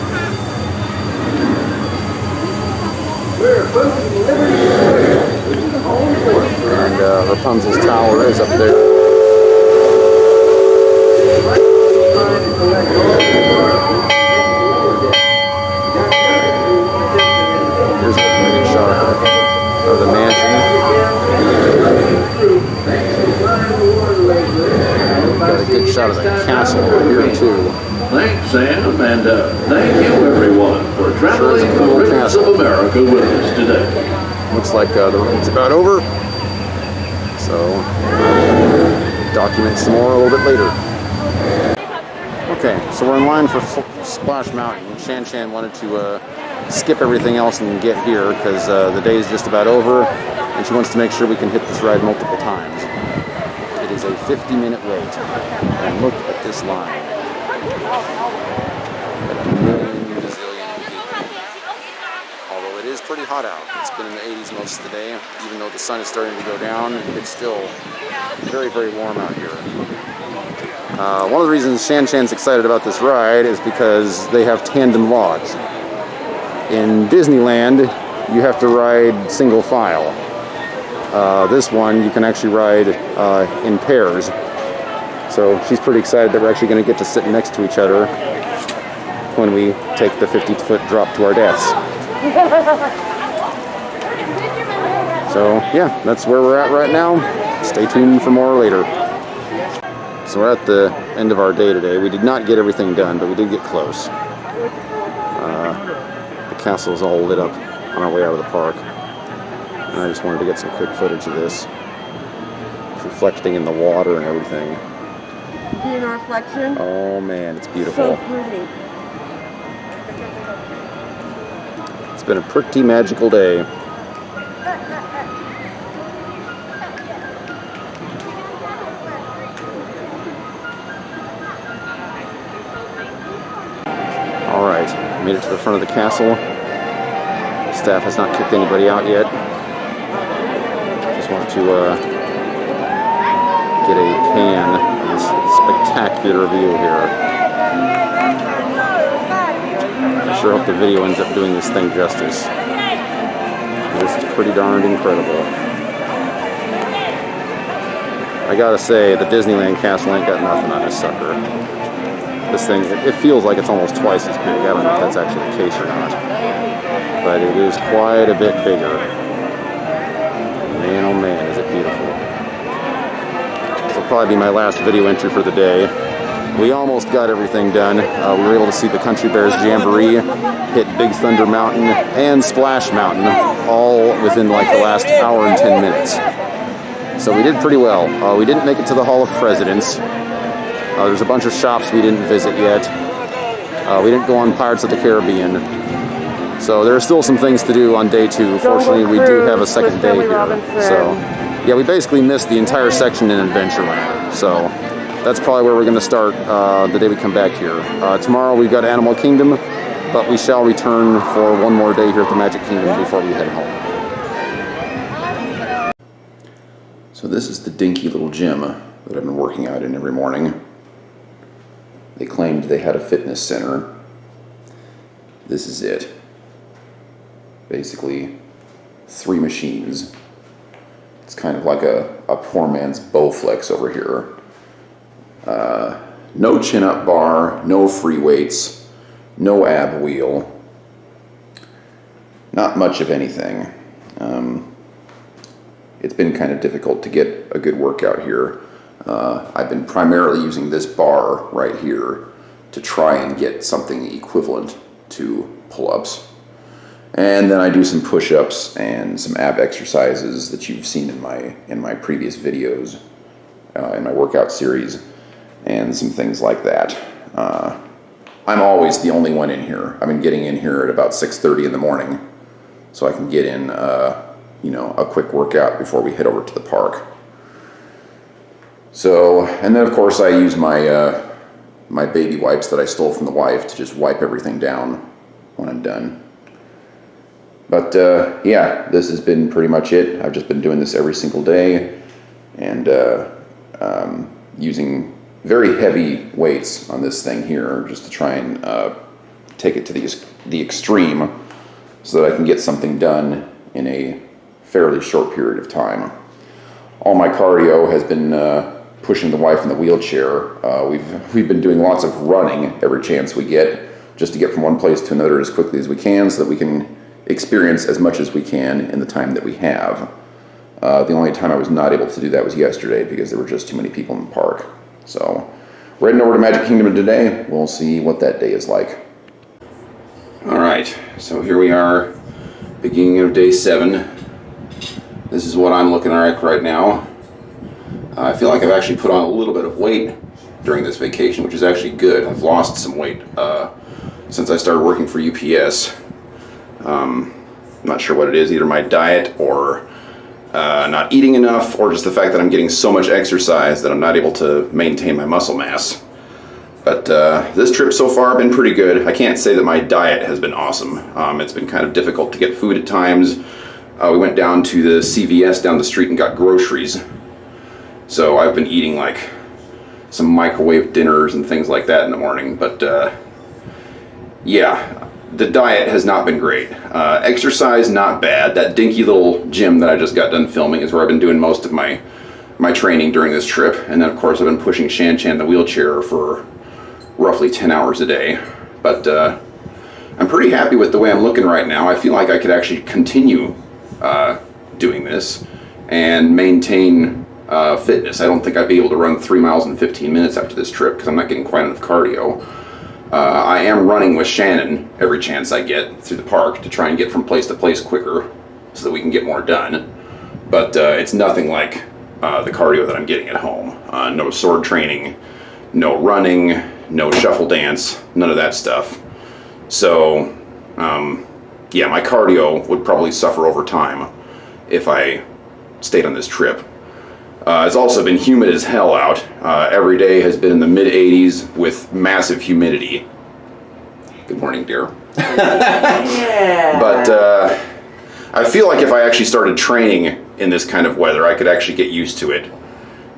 And Rapunzel's tower is up there. Here's a good shot of the mansion. Got a good shot of the castle over here too. Thanks, Sam, and thank you, everyone, for traveling the rivers of America with us today. Looks like the ride's about over. So, document some more a little bit later. Okay, so we're in line for Splash Mountain. Shanchan wanted to skip everything else and get here because the day is just about over, and she wants to make sure we can hit this ride multiple times. It is a 50-minute wait, and look at this line. Got a million gazillion people. Although it is pretty hot out. It's been in the 80s most of the day. Even though the sun is starting to go down, it's still very, very warm out here. One of the reasons Shanchan's excited about this ride is because they have tandem logs. In Disneyland, you have to ride single file. This one, you can actually ride in pairs. So she's pretty excited that we're actually going to get to sit next to each other when we take the 50-foot drop to our deaths. So yeah, that's where we're at right now. Stay tuned for more later. So we're at the end of our day today. We did not get everything done, but we did get close. The castle is all lit up on our way out of the park. And I just wanted to get some quick footage of this. It's reflecting in the water and everything. Seeing our reflection? Oh man, it's beautiful. So pretty. It's been a pretty magical day. Alright, made it to the front of the castle. Staff has not kicked anybody out yet. Just want to get a pan of this spectacular view here. I sure hope the video ends up doing this thing justice. This is pretty darned incredible. I gotta say, the Disneyland castle ain't got nothing on this sucker. This thing, it feels like it's almost twice as big. I don't know if that's actually the case or not. But it is quite a bit bigger. Man, oh man, is it beautiful. This will probably be my last video entry for the day. We almost got everything done. We were able to see the Country Bears Jamboree, hit Big Thunder Mountain, and Splash Mountain, all within like the last hour and 10 minutes. So we did pretty well. We didn't make it to the Hall of Presidents. There's a bunch of shops we didn't visit yet. We didn't go on Pirates of the Caribbean. So there are still some things to do on day 2. Fortunately, we do have a second day here. So yeah, we basically missed the entire section in Adventureland. So that's probably where we're going to start the day we come back here. Tomorrow we've got Animal Kingdom, but we shall return for one more day here at the Magic Kingdom before we head home. So this is the dinky little gym that I've been working out in every morning. They claimed they had a fitness center. This is it. Basically, 3 machines. It's kind of like a poor man's Bowflex over here. No chin-up bar, no free weights, no ab wheel. Not much of anything. It's been kind of difficult to get a good workout here. I've been primarily using this bar right here to try and get something equivalent to pull-ups. And then I do some push-ups and some ab exercises that you've seen in my previous videos, in my workout series, and some things like that. I'm always the only one in here. I've been getting in here at about 6:30 in the morning, so I can get in, a quick workout before we head over to the park. So, and then of course I use my my baby wipes that I stole from the wife to just wipe everything down when I'm done. But yeah, this has been pretty much it. I've just been doing this every single day, and using very heavy weights on this thing here just to try and take it to the extreme so that I can get something done in a fairly short period of time. All my cardio has been pushing the wife in the wheelchair. We've been doing lots of running every chance we get, just to get from one place to another as quickly as we can, so that we can experience as much as we can in the time that we have. The only time I was not able to do that was yesterday, because there were just too many people in the park. So we're heading over to Magic Kingdom today. We'll see what that day is like. Alright, so here we are, beginning of day 7. This is what I'm looking at right now. I feel like I've actually put on a little bit of weight during this vacation, which is actually good. I've lost some weight since I started working for UPS. I'm not sure what it is, either my diet or not eating enough, or just the fact that I'm getting so much exercise that I'm not able to maintain my muscle mass. But this trip so far has been pretty good. I can't say that my diet has been awesome. It's been kind of difficult to get food at times. We went down to the CVS down the street and got groceries. So I've been eating like some microwave dinners and things like that in the morning. But yeah, the diet has not been great. Exercise, not bad. That dinky little gym that I just got done filming is where I've been doing most of my training during this trip. And then of course I've been pushing Shanchan in the wheelchair for roughly 10 hours a day. But I'm pretty happy with the way I'm looking right now. I feel like I could actually continue doing this and maintain fitness. I don't think I'd be able to run 3 miles in 15 minutes after this trip, because I'm not getting quite enough cardio. I am running with Shannon every chance I get through the park to try and get from place to place quicker so that we can get more done. But it's nothing like the cardio that I'm getting at home. No sword training, no running, no shuffle dance, none of that stuff. So yeah, my cardio would probably suffer over time if I stayed on this trip. It's also been humid as hell out. Every day has been in the mid-80s with massive humidity. Good morning, dear. But I feel like if I actually started training in this kind of weather, I could actually get used to it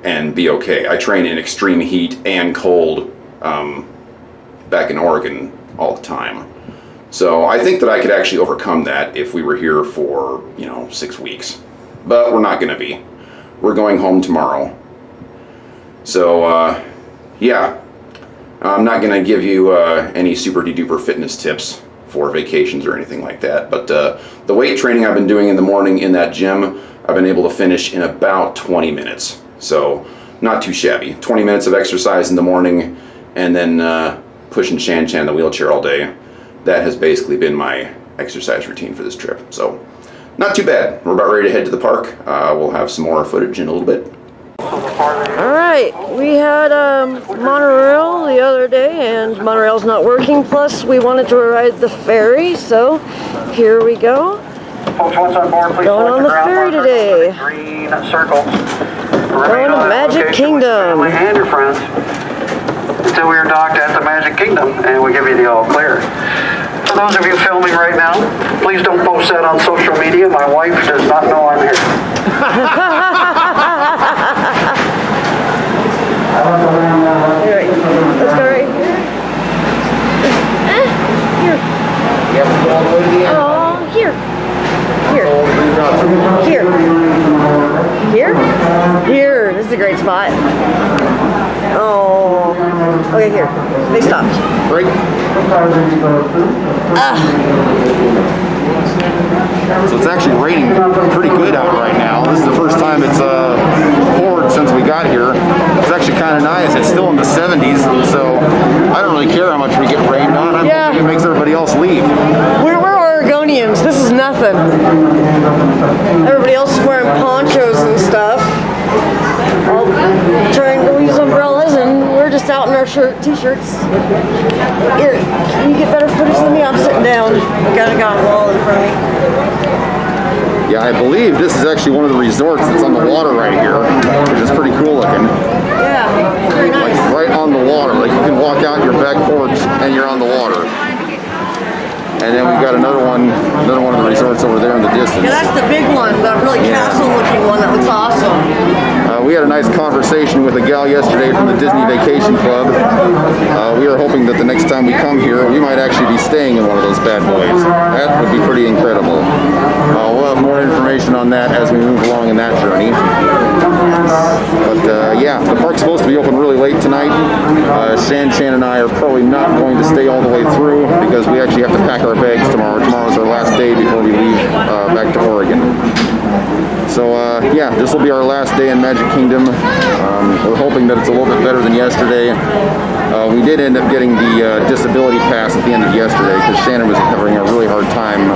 and be okay. I train in extreme heat and cold back in Oregon all the time. So I think that I could actually overcome that if we were here for, 6 weeks. But we're not going to be. We're going home tomorrow. So, yeah. I'm not going to give you any super duper fitness tips for vacations or anything like that. But the weight training I've been doing in the morning in that gym, I've been able to finish in about 20 minutes. So, not too shabby. 20 minutes of exercise in the morning and then pushing Shanchan in the wheelchair all day. That has basically been my exercise routine for this trip. So, not too bad. We're about ready to head to the park. We'll have some more footage in a little bit. Alright, we had monorail the other day and monorail's not working, plus we wanted to ride the ferry, so here we go. Folks, once on board, please going on the ferry today. Green circle. Going to Magic Kingdom. And your friends until we are docked at the Magic Kingdom and we give you the all clear. For those of you filming right now, please don't post that on social media. My wife does not know I'm here. Let's go right here. Here. Oh, here. Here. This is a great spot. Oh. Okay, here. They stopped. Break. So it's actually raining pretty good out right now. This is the first time it's poured since we got here. It's actually kind of nice. It's still in the 70s, so I don't really care how much we get rained on. I'm hoping it makes everybody else leave. We're Oregonians. This is nothing. Everybody else is wearing ponchos and stuff. All trying to use umbrellas, and we're just out in our t-shirts. Here, can you get better footage than me? I'm sitting down. I got a wall in front of me. Yeah, I believe this is actually one of the resorts that's on the water right here, which is pretty cool looking. Yeah, very nice. Like right on the water. Like you can walk out your back porch and you're on the water. And then we've got another one of the resorts over there in the distance. Yeah, that's the big one, the really castle-looking one that looks awesome. We had a nice conversation with a gal yesterday from the Disney Vacation Club. We are hoping that the next time we come here, we might actually be staying in one of those bad boys. That would be pretty incredible. We'll have more information on that as we move along in that journey. But yeah, the park's supposed to be open really late tonight. Shanchan and I are probably not going to stay all the way through because we actually have to pack our bags tomorrow. Tomorrow's our last day before we leave back to Oregon. So yeah, this will be our last day in Magic Kingdom. We're hoping that it's a little bit better than yesterday. We did end up getting the disability pass at the end of yesterday because Shannon was having a really hard time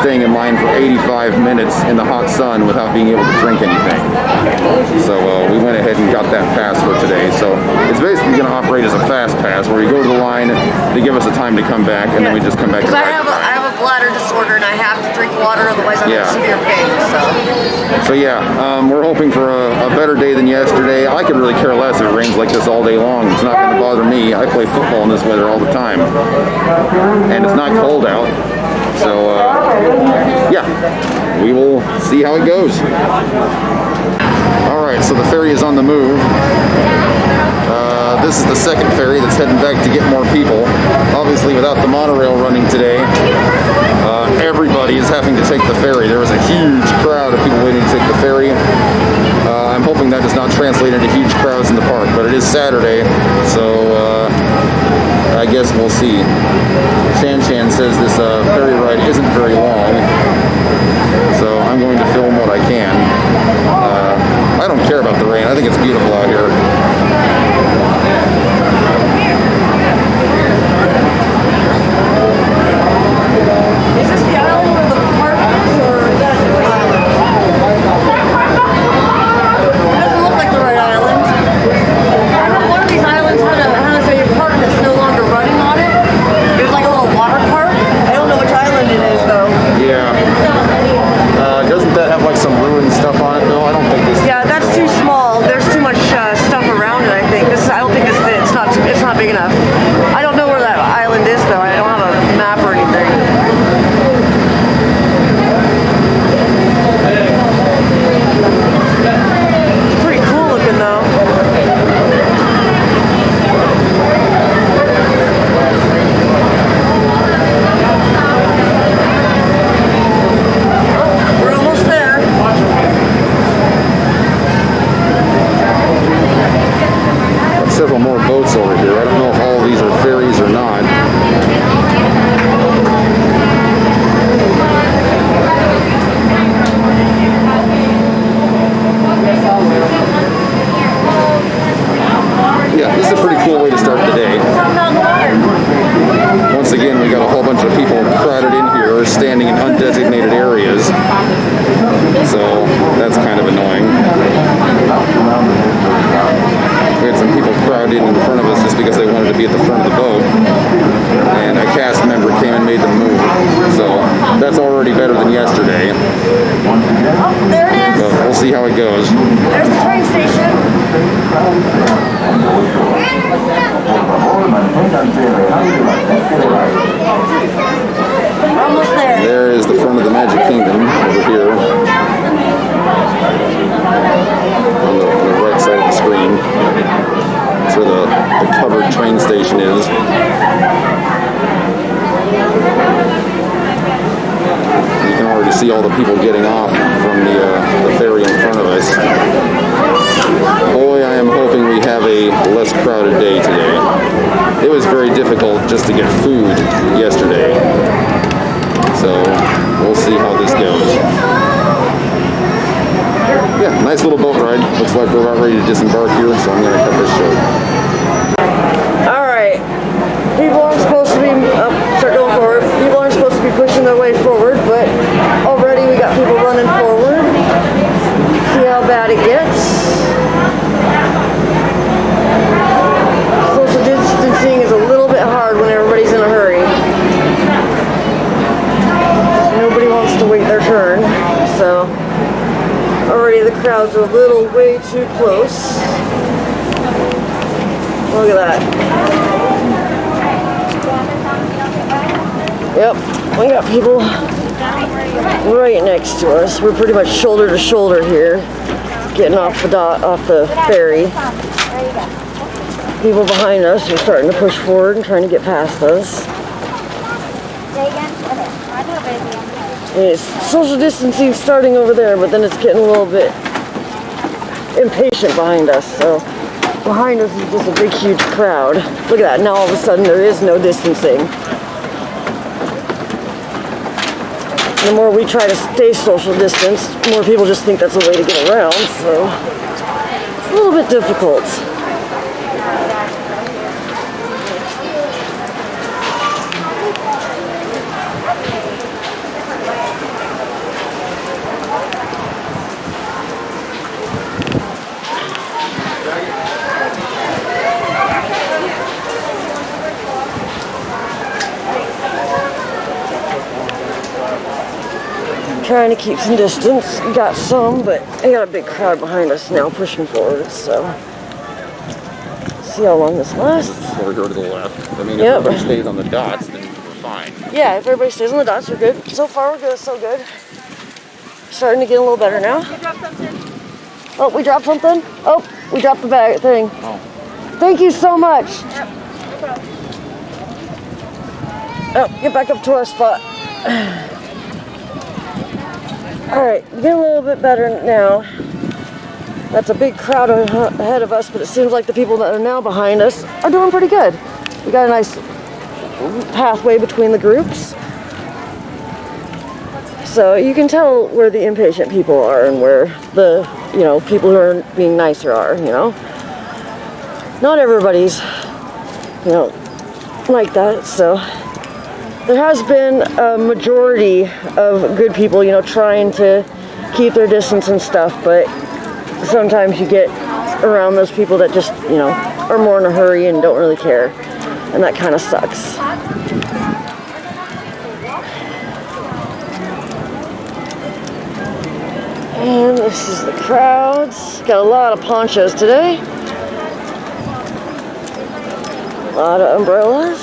staying in line for 85 minutes in the hot sun without being able to drink anything. So we went ahead and got that pass for today. So it's basically going to operate as a fast pass where you go to the line, they give us a time to come back, and then we just come back to the I have a bladder disorder and I have to drink water, otherwise I'm in severe pain. So yeah, we're hoping for a better day than yesterday. I could really care less if it rains like this all day long. It's not going to bother me. I play football in this weather all the time. And it's not cold out. So yeah, we will see how it goes. Alright, so the ferry is on the move. This is the second ferry that's heading back to get more people. Obviously, without the monorail running today, everybody is having to take the ferry. There was a huge crowd of people waiting to take the ferry. I'm hoping that does not translate into huge crowds in the park, but it is Saturday, so I guess we'll see. Shanchan says this ferry ride isn't very long, so I'm going to film what I can. I don't care about the rain. I think it's beautiful out here. Is this the island where the park is, or is that a different island? It doesn't look like the right island. I know one of these islands has a park that's no longer running on it. There's like a little water park. I don't know which island it is, though. Yeah. It doesn't big enough. I don't know where that island is though. I don't have a map or anything. Pretty cool looking though. We're almost there. Several more boats over here. I don't know if all of these are ferries or not. Yeah, this is a pretty cool way to start the day. Once again, we got a whole bunch of people crowded in here, standing in undesignated areas. So that's kind of annoying. We had some people crowd in front of us just because they wanted to be at the front of the boat. And a cast member came and made them move. So that's already better than yesterday. Oh, there it is. But we'll see how it goes. There's the train station. We're almost there. There is the front of the Magic Kingdom over here. On the right side of the screen. That's where the covered train station is. You can already see all the people getting off from the ferry in front of us. Boy, I am hoping we have a less crowded day today. It was very difficult just to get food yesterday. So we'll see how this goes. Yeah, nice little boat ride. Looks like we're about ready to disembark here, so I'm going to cut this short. Alright. People aren't supposed to be start going forward. People aren't supposed to be pushing their way forward, but already we got people running forward. See how bad it gets. Social distancing is a little bit hard when everybody's in a hurry. Nobody wants to wait their turn, so already the crowds are a little way too close. Look at that. Yep, we got people right next to us. We're pretty much shoulder to shoulder here, getting off the ferry. People behind us are starting to push forward and trying to get past us. It's social distancing starting over there, but then it's getting a little bit impatient behind us. So behind us is just a big, huge crowd. Look at that. Now all of a sudden there is no distancing. The more we try to stay social distance, more people just think that's a way to get around. So it's a little bit difficult. Trying to keep some distance. We got some, but I got a big crowd behind us now pushing forward, so see how long this lasts. Over here to the left. I mean, if Yep. everybody stays on the dots, then we're fine. Yeah, if everybody stays on the dots, we're good. So far, we're good, so good. Starting to get a little better now. Oh, we dropped something? Oh, we dropped the bag thing. Oh. Thank you so much. Oh, get back up to our spot. Alright, getting a little bit better now. That's a big crowd ahead of us, but it seems like the people that are now behind us are doing pretty good. We got a nice pathway between the groups. So you can tell where the impatient people are and where the, people who are being nicer are, Not everybody's, like that, so. There has been a majority of good people, trying to keep their distance and stuff, but sometimes you get around those people that just, are more in a hurry and don't really care, and that kind of sucks. And this is the crowds. Got a lot of ponchos today. A lot of umbrellas.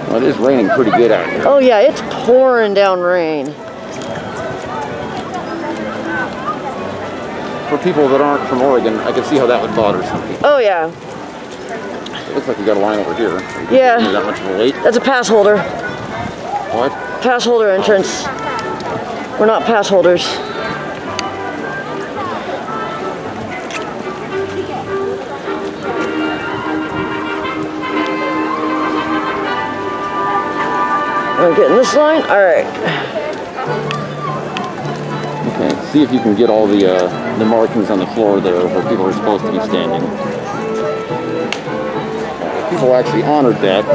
Well, it is raining pretty good out here. Oh yeah, it's pouring down rain. For people that aren't from Oregon, I can see how that would bother some people. Oh yeah. It looks like we got a line over here. Yeah. Is that much of a wait? That's a pass holder. What? Pass holder entrance. We're not pass holders. We're getting this line? Alright. Okay, see if you can get all the markings on the floor there where people are supposed to be standing. If people actually honored that,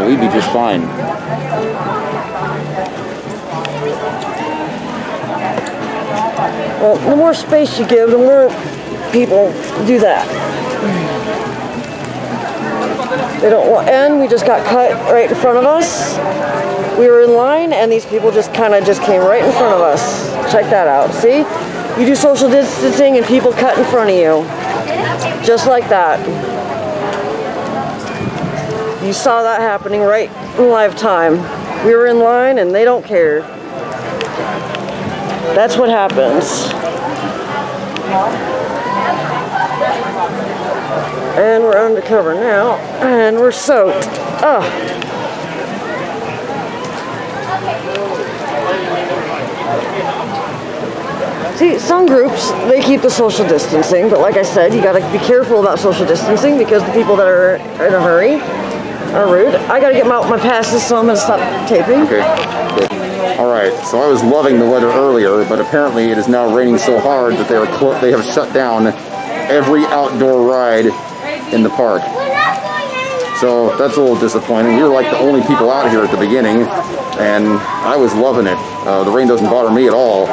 we'd be just fine. Well, the more space you give, the more people do that. They don't want, and we just got cut right in front of us. We were in line, and these people just kind of just came right in front of us. Check that out. See? You do social distancing, and people cut in front of you. Just like that. You saw that happening right in live time. We were in line, and they don't care. That's what happens. And we're undercover now, and we're soaked. Oh. See, some groups, they keep the social distancing, but like I said, you gotta be careful about social distancing because the people that are in a hurry are rude. I gotta get my passes, so I'm gonna stop taping. Okay. Alright, so I was loving the weather earlier, but apparently it is now raining so hard that they have shut down every outdoor ride in the park. So that's a little disappointing. We were like the only people out here at the beginning, and I was loving it. The rain doesn't bother me at all,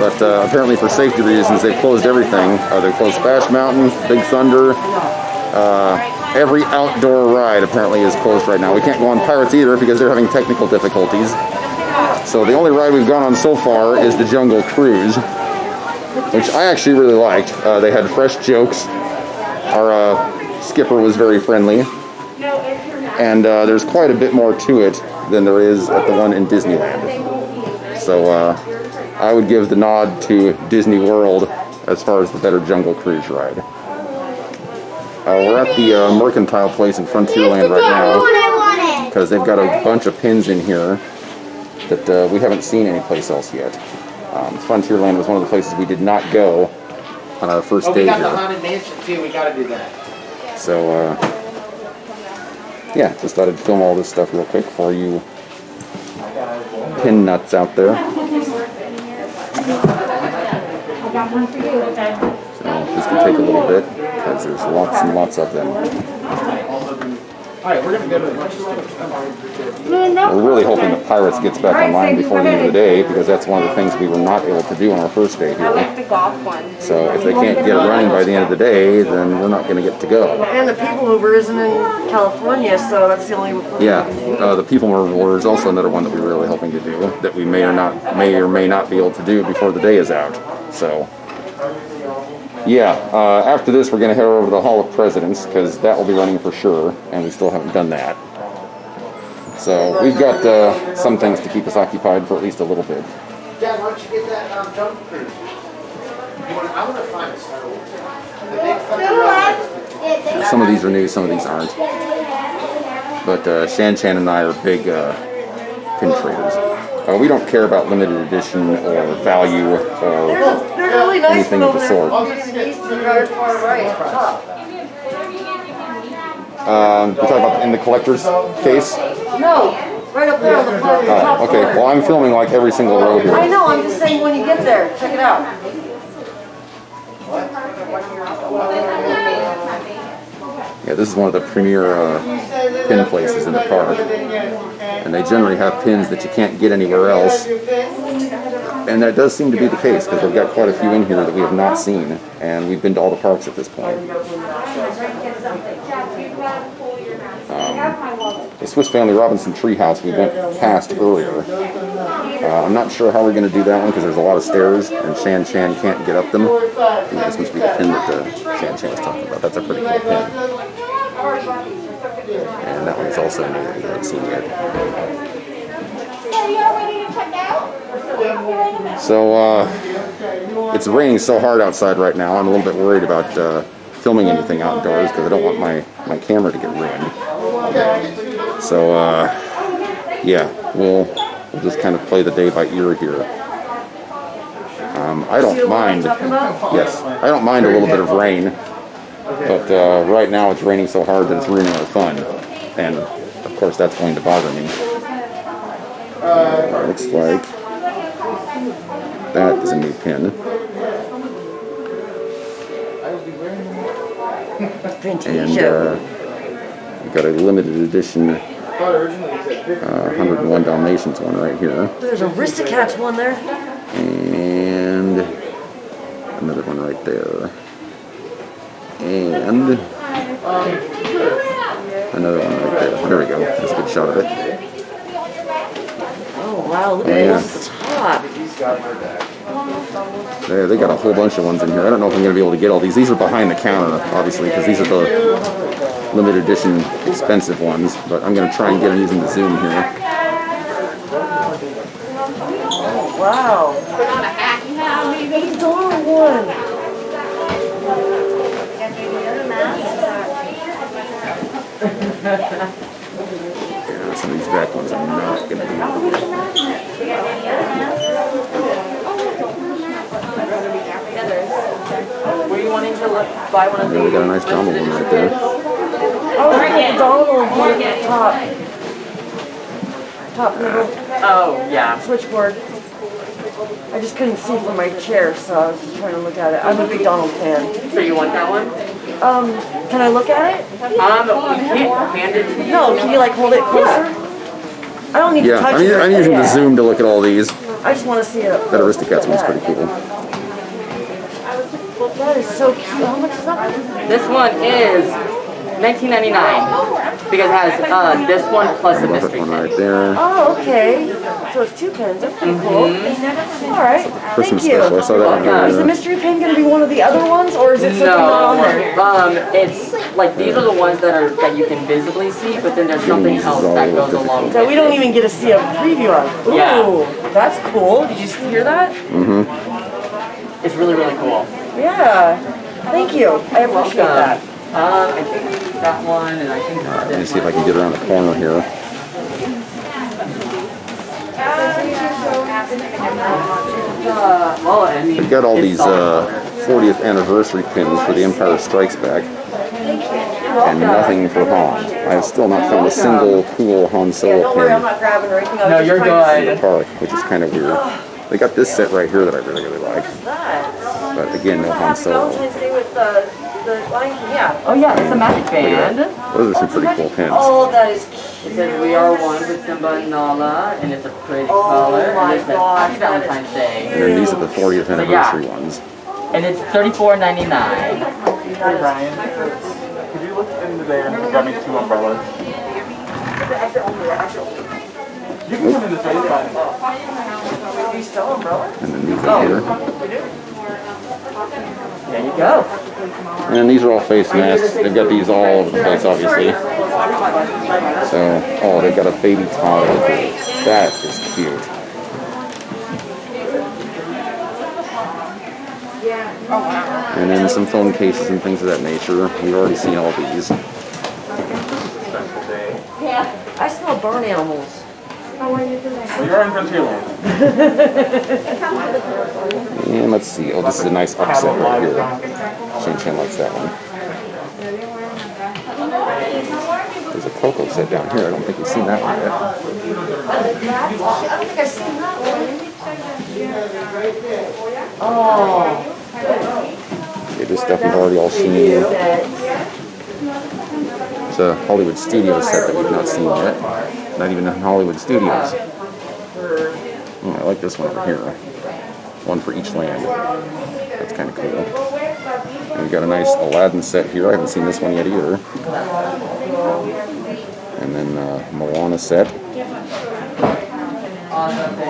but apparently for safety reasons they've closed everything. They've closed Splash Mountain, Big Thunder, every outdoor ride apparently is closed right now. We can't go on Pirates either because they're having technical difficulties. So the only ride we've gone on so far is the Jungle Cruise, which I actually really liked. They had fresh jokes. Our skipper was very friendly. And there's quite a bit more to it than there is at the one in Disneyland. So I would give the nod to Disney World as far as the better Jungle Cruise ride. We're at the Mercantile place in Frontierland right now because they've got a bunch of pins in here that we haven't seen anyplace else yet. Frontierland was one of the places we did not go on our first day here. We got the Haunted Mansion too, we gotta do that. So, yeah, just thought I'd film all this stuff real quick for you pin nuts out there. So this can take a little bit because there's lots and lots of them. Alright, we're gonna go to the We're really hoping that Pirates gets back online before the end of the day because that's one of the things we were not able to do on our first day here. So if they can't get it running by the end of the day, then we're not going to get to go. And the People Mover isn't in California, so that's the only... Yeah, the People Mover is also another one that we're really hoping to do that we may or may not be able to do before the day is out. So, yeah, after this we're going to head over to the Hall of Presidents because that will be running for sure, and we still haven't done that. So we've got some things to keep us occupied for at least a little bit. Dad, why don't you get that Jungle Cruise? I want to find it. Some of these are new, some of these aren't. But Shanchan and I are big pin traders. We don't care about limited edition or value or anything of the sort. You're talking about in the collector's case? No, right up there on the top. Okay, well I'm filming like every single row here. I know, I'm just saying when you get there, check it out. Yeah, this is one of the premier pin places in the park. And they generally have pins that you can't get anywhere else. And that does seem to be the case because they've got quite a few in here that we have not seen. And we've been to all the parks at this point. The Swiss Family Robinson Treehouse we went past earlier. I'm not sure how we're going to do that one because there's a lot of stairs and Shanchan can't get up them. I think this must be the pin that Shanchan was talking about. That's a pretty cool pin. And that one's also new that we haven't seen yet. So, it's raining so hard outside right now. I'm a little bit worried about filming anything outdoors because I don't want my camera to get ruined. So, yeah, we'll just kind of play the day by ear here. I don't mind. Yes, I don't mind a little bit of rain, but right now it's raining so hard that it's ruining our fun, and of course that's going to bother me. Looks like that is a new pin. And we got a limited edition 101 Dalmatians one right here. There's a Aristocats one there. And another one right there. And another one right there. There we go. That's a good shot of it. Oh wow, look at this top. There, they got a whole bunch of ones in here. I don't know if I'm going to be able to get all these. These are behind the counter, obviously, because these are the limited edition expensive ones. But I'm going to try and get them using the zoom here. Oh, wow. The dollar one. Yeah, some of these back ones I'm not going to be able to get. Were you wanting to buy one of these? Yeah, we got a nice Donald one right there. Oh, the Donald one at the top middle. Oh, yeah. Switchboard. I just couldn't see from my chair, so I was just trying to look at it. I'm a big Donald fan. So you want that one? Can I look at it? You can't hand it to you. No, can you like hold it closer? I don't need to Yeah, touch it. I'm using the zoom to look at all these. I just want to see it. That Aristocats one's pretty cool. That is so cute. How much is that? This one is $19.99 because it has this one plus the Love it mystery one pin. right there. Oh, okay. So it's 2 pins. That's pretty cool. All right. Christmas Thank you. special. I saw that one Is the earlier. mystery pin going to be one of the other ones, or is it something not on there? No, it's like these are the ones that you can visibly see, but then there's something else that goes along with That we don't it. even get to see a preview of. Ooh, Yeah. that's cool. Did you hear that? Mm-hmm. It's really, really cool. Yeah. Thank you. I appreciate that. I think that one, and I think Let me see if I can get around the corner here. well, I mean, We've got all it's these solid. 40th anniversary pins for The Empire Strikes Back, and nothing for Han. I have still not found a single cool Han Yeah, Solo don't worry, I'm pin not grabbing or anything. I was No, just you're trying to good. see. in the park, which is kind of weird. They got this set right here that I really, really like, That. but again, no Han Solo. Valentine's Day with the Lion King. Yeah. Oh yeah, it's a magic band. Those are some pretty cool pins. Oh, that is It cute. says we are one with Simba and Nala, and it's a pretty Oh color. my And it says gosh, Happy that is Valentine's Day. And then these are the 40th anniversary ones. And it's $34.99. Hey Ryan, could you look into there and grab me 2 umbrellas? You can come in this way, it's fine. Do you sell umbrellas? And then these are here. There you go. And these are all face masks. They've got these all over the place, obviously. So, oh, they've got a baby toddler. That is cute. And then some phone cases and things of that nature. We've already seen all these. I smell barn animals. Well, you're in Fantasyland. And let's see. Oh, this is a nice upset right here. Shanchan likes that one. There's a Coco set down here. I don't think we've seen that one yet. I don't think I've seen that one. Oh. Okay, this stuff we've already all seen. It's a Hollywood Studios set that we've not seen yet. Not even in Hollywood Studios. Oh, I like this one over here. One for each land. That's kind of cool. And we've got a nice Aladdin set here. I haven't seen this one yet either. And then Moana set.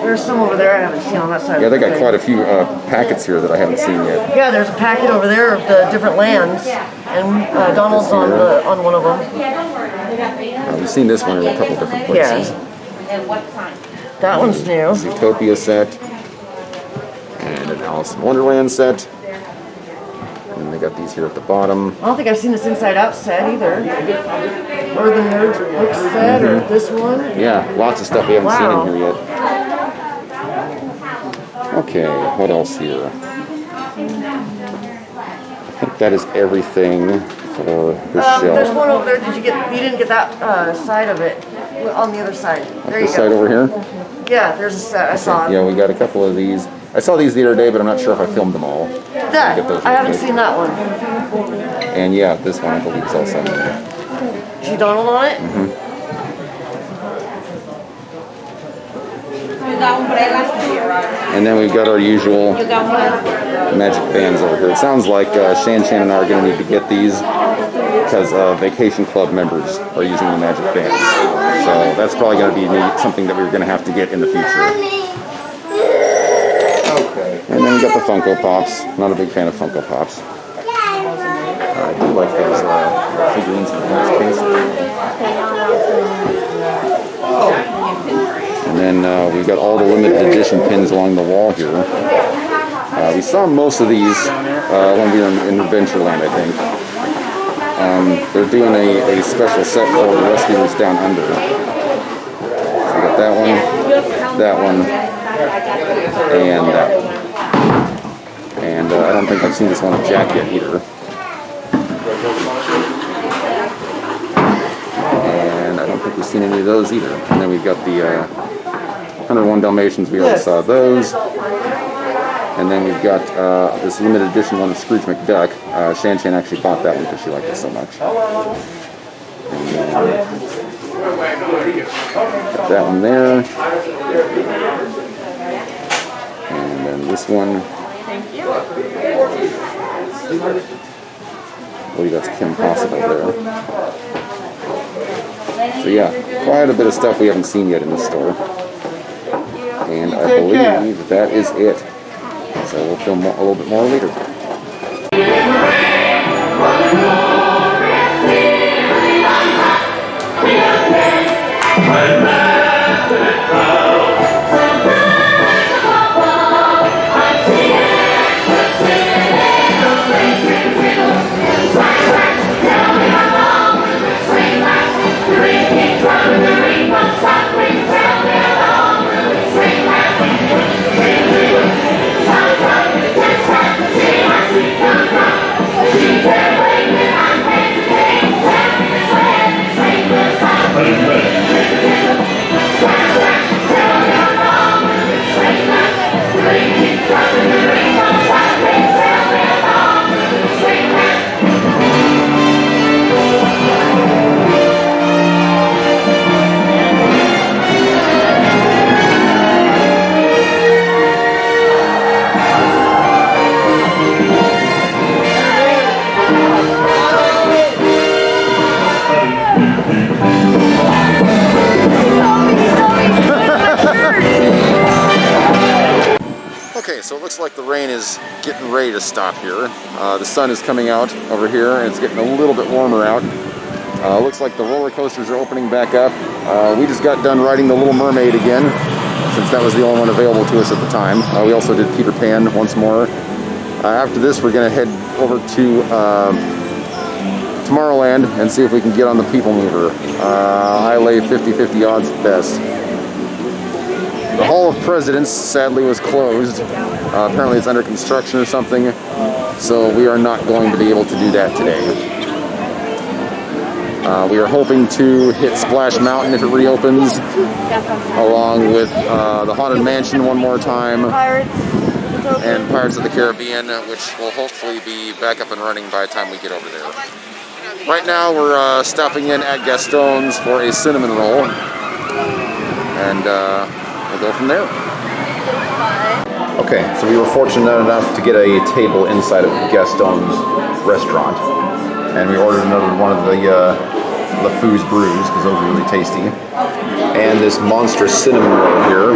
There's some over there I haven't seen on that side. Yeah, of they the got thing. quite a few packets here that I haven't seen yet. Yeah, there's a packet over there of the different lands, and Donald's on one of them. We've seen this one in a couple different places. That one's new. Zootopia set, and an Alice in Wonderland set. And they got these here at the bottom. I don't think I've seen this Inside Out set either. Or the Nerd Book set, or this one. Yeah, lots of stuff we haven't seen in here yet. Okay, what else here? I think that is everything for the shelf. There's one over there. You didn't get that side of it. On the other side. There you This go. side over here? Yeah, there's a set. I saw it. Yeah, we got a couple of these. I saw these the other day, but I'm not sure if I filmed them all. That, Get those I haven't real quick. seen that one. And yeah, this one I believe is also. See Donald on it? And then we've got our usual magic bands over here. It sounds like Shanchan and I are going to need to get these because Vacation Club members are using the magic bands. So that's probably going to be something that we're going to have to get in the future. Okay. And then we got the Funko Pops. Not a big fan of Funko Pops. I do like those figurines in the glass case. And then we've got all the limited edition pins along the wall here. We saw most of these when we were in Adventureland, I think. They're doing a special set for the Rescuers Down Under. So we got that one, and that one. And I don't think I've seen this one with Jack yet either. And I don't think we've seen any of those either. And then we've got the 101 Dalmatians, we already saw those. And then we've got this limited edition one of Scrooge McDuck. Shanchan actually bought that one because she liked it so much. And got that one there. And then this one. Thank you. I believe that's Kim Possible there. So yeah, quite a bit of stuff we haven't seen yet in this store. And I believe that is it. So we'll film a little bit more later. Okay, so it looks like the rain is getting ready to stop here. The sun is coming out over here and it's getting a little bit warmer out. Looks like the roller coasters are opening back up. We just got done riding the Little Mermaid again, since that was the only one available to us at the time. We also did Peter Pan once more. After this, we're going to head over to Tomorrowland and see if we can get on the People Mover. I lay 50-50 odds at best. The Hall of Presidents sadly was closed. Apparently it's under construction or something, so we are not going to be able to do that today. We are hoping to hit Splash Mountain if it reopens, along with the Haunted Mansion one more time, and Pirates of the Caribbean, which will hopefully be back up and running by the time we get over there. Right now we're stopping in at Gastons for a cinnamon roll, and we'll go from there. Okay, so we were fortunate enough to get a table inside of Gaston's restaurant, and we ordered another one of the Lefous brews because those are really tasty. and this monstrous cinnamon roll here,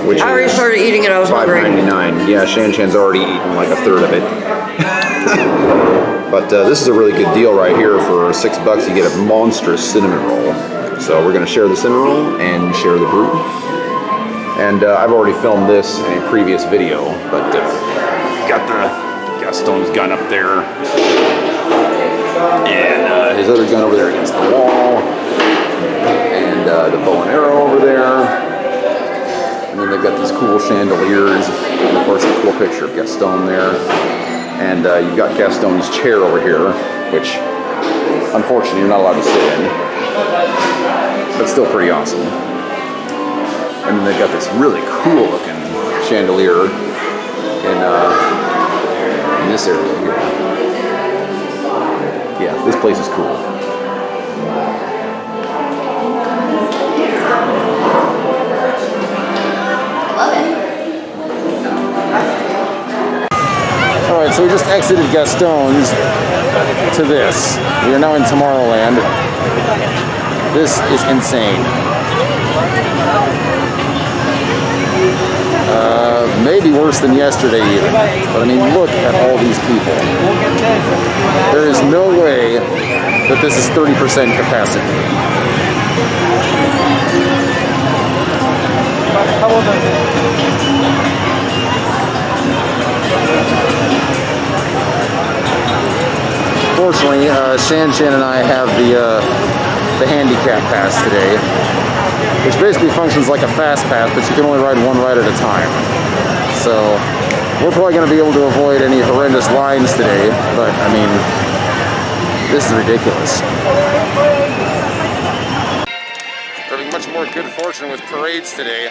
which I already is started eating it. I was hungry. $5.99. Yeah, Shanchan's already eaten like a third of it. But this is a really good deal right here. For $6, you get a monstrous cinnamon roll. So we're going to share the cinnamon roll and share the brew. And I've already filmed this in a previous video, but got the Gastons gun up there, and his other gun over there against the wall, and the bow and arrow over there, and then they've got these cool chandeliers, and of course the cool picture of Gaston there, and you've got Gaston's chair over here, which unfortunately you're not allowed to sit in, but still pretty awesome. And then they've got this really cool looking chandelier in this area here. Yeah, this place is cool. Love it. Alright, so we just exited Gastons to this. We are now in Tomorrowland. This is insane. Maybe worse than yesterday even. But I mean, look at all these people. There is no way that this is 30% capacity. Fortunately, Shanchan and I have the handicap pass today, which basically functions like a fast pass, but you can only ride one ride at a time. So we're probably going to be able to avoid any horrendous lines today, but I mean, this is ridiculous. We're having much more good fortune with parades today.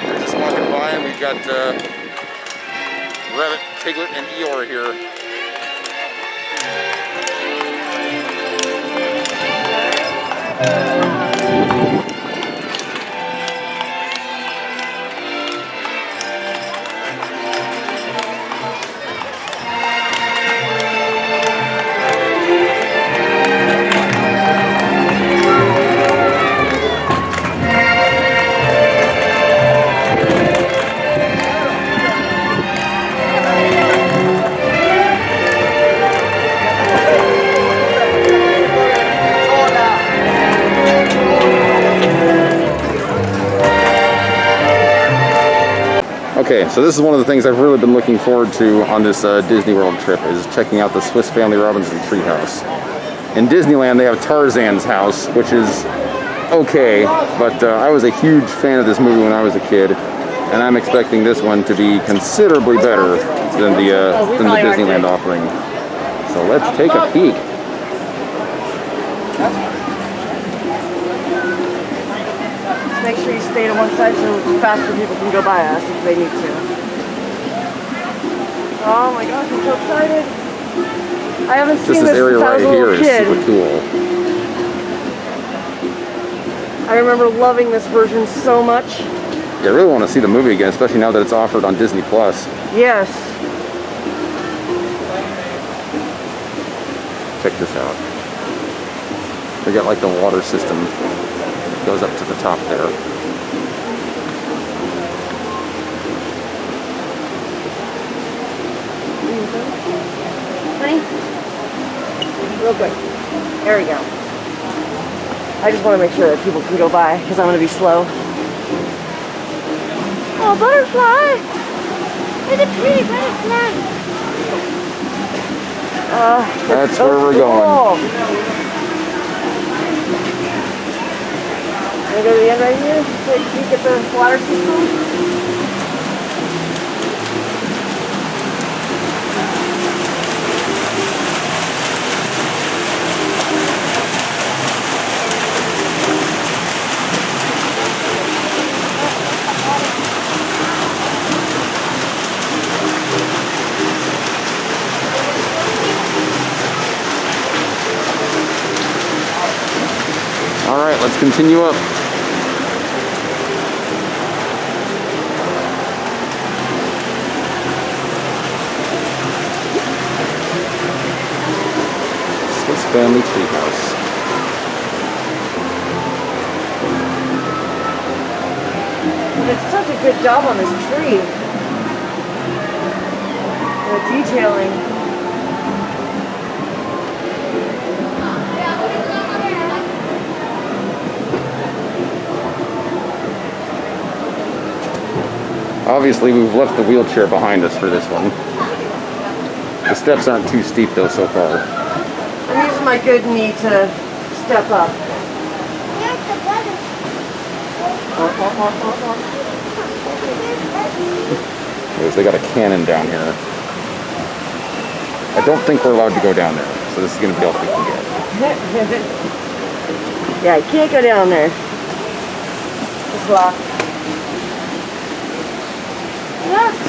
We're just walking by and we've got Rabbit, Piglet, and Eeyore here. Okay, so this is one of the things I've really been looking forward to on this Disney World trip, is checking out the Swiss Family Robinson treehouse. In Disneyland, they have Tarzan's house, which is okay, but I was a huge fan of this movie when I was a kid, and I'm expecting this one to be considerably better than the Disneyland offering. So let's take a peek. Make sure you stay to one side so faster people can go by us if they need to. Oh my gosh, I'm so excited. I haven't seen this area since I was a right here little is kid. super cool. I remember loving this version so much. Yeah, I really want to see the movie again, especially now that it's offered on Disney Plus. Yes. Check this out. They got like the water system. Goes up to the top there. Honey? Real quick. There we go. I just want to make sure that people can go by because I'm going to be slow. Oh, butterfly! It's a pretty butterfly! That's so where we're going. Can I go to the end right here? So you can get the water system? All right, let's continue up. Swiss Family Treehouse. a good job on this tree. The detailing. Obviously, we've left the wheelchair behind us for this one. The steps aren't too steep though so far. I'm using my good knee to step up. They got a cannon down here. I don't think we're allowed to go down there, so this is going to be all we can get. Yeah, you can't go down there. It's locked. Locked.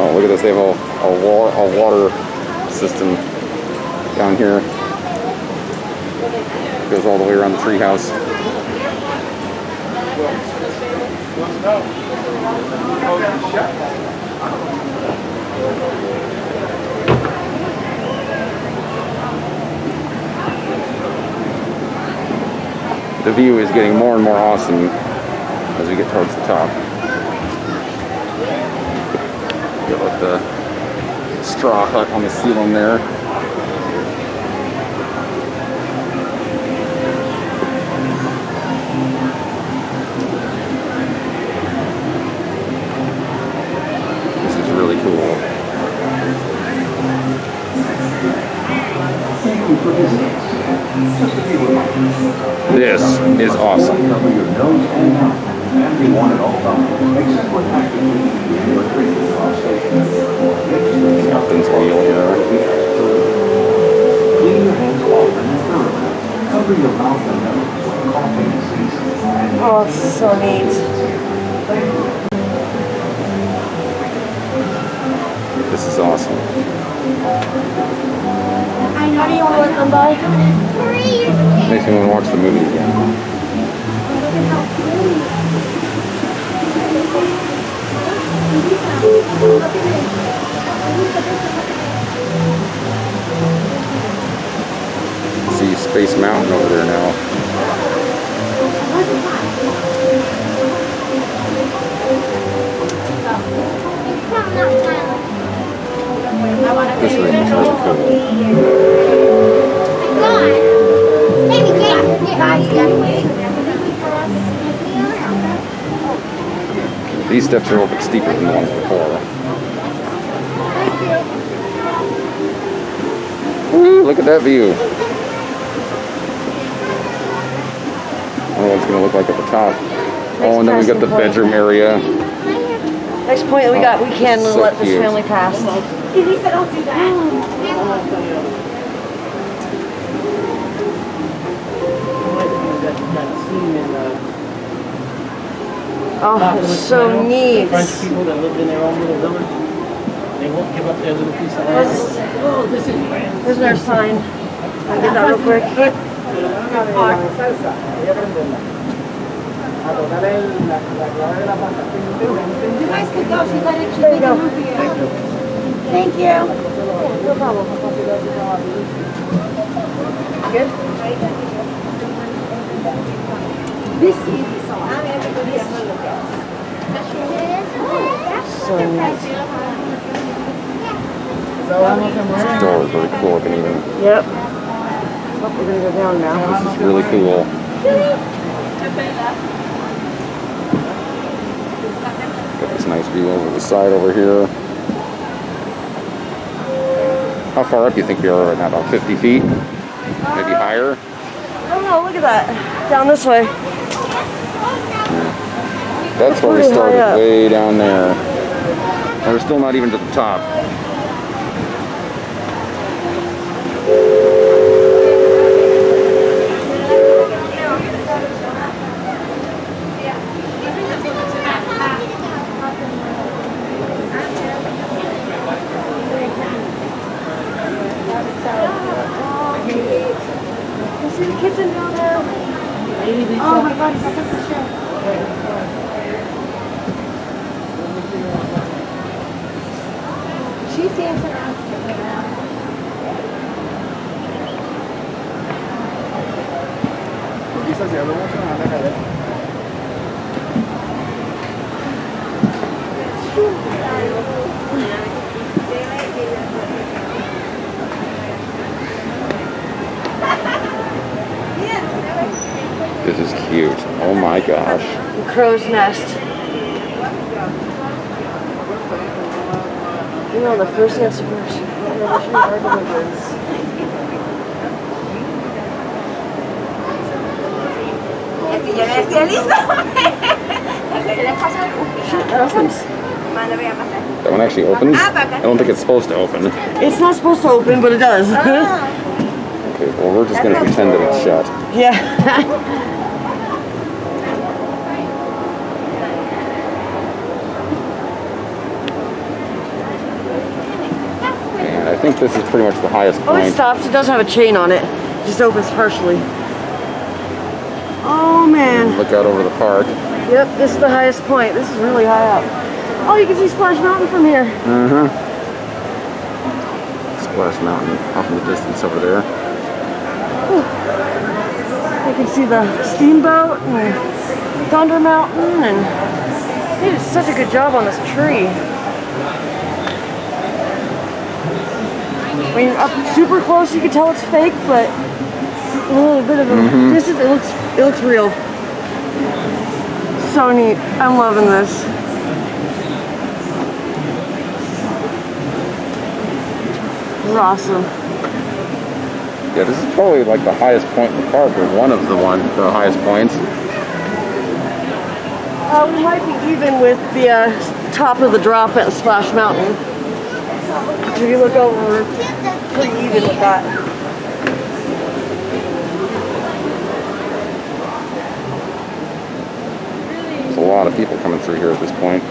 Oh, look at this. They have a water system down here. Goes all the way around the treehouse. The view is getting more and more awesome as we get towards the top. Got like the straw hut on the ceiling there. This is really cool. This is awesome. Captain's wheel here. Clean your hands often and thoroughly. Cover your mouth and nose when coughing ceases. Oh, it's so neat. This is awesome. I know. Do you want to let them by? Makes me want to watch the movie again. See Space Mountain over there now. This room is really cool. These steps are a little bit steeper than the ones before. Woo, look at that view. I don't know what it's going to look like at the top. Oh, and then we got the bedroom area. Next point that we got, we can't So let this cute. family pass. He said, don't do that. Oh, it's so neat. French people that lived in their own little village, they won't give up their little piece of land. Oh, this is France. There's our sign. I'll get that real quick. You guys could go. She's letting There you go. Thank you. No problem. Good? This is so So neat. This door is really cool looking even. Yep. Oh, we're gonna go down now. This is really cool. Got this nice view over the side over here. How far up do you think we are right now? About 50 feet? Maybe higher? I don't know, look at that. Down this way. That's where we Pretty high started, up. way down there. And we're still not even to the top. This is cute. Oh my gosh. The crow's nest. You know, the first answer first. Our deliverance. That one actually opens? I don't think it's supposed to open. It's not supposed to open, but it does. Okay, well we're just going to pretend that it's shut. Yeah. And I think this is pretty much the highest Oh, it point. stops. It does have a chain on it. It just opens partially. Oh, man. Look out over the park. Yep, this is the highest point. This is really high up. Oh, you can see Splash Mountain from here. Mm-hmm. Splash Mountain off in the distance over there. Whew. You can see the steamboat and Thunder Mountain, and they did such a good job on this tree. When you're up super close, you can tell it's fake, but a little bit of a distance, it looks real. So neat. I'm loving this. This is awesome. Yeah, this is probably like the highest point in the park, or one of the highest points. We might be even with the top of the drop at Splash Mountain. If you look over, we're pretty even with that. There's a lot of people coming through here at this point.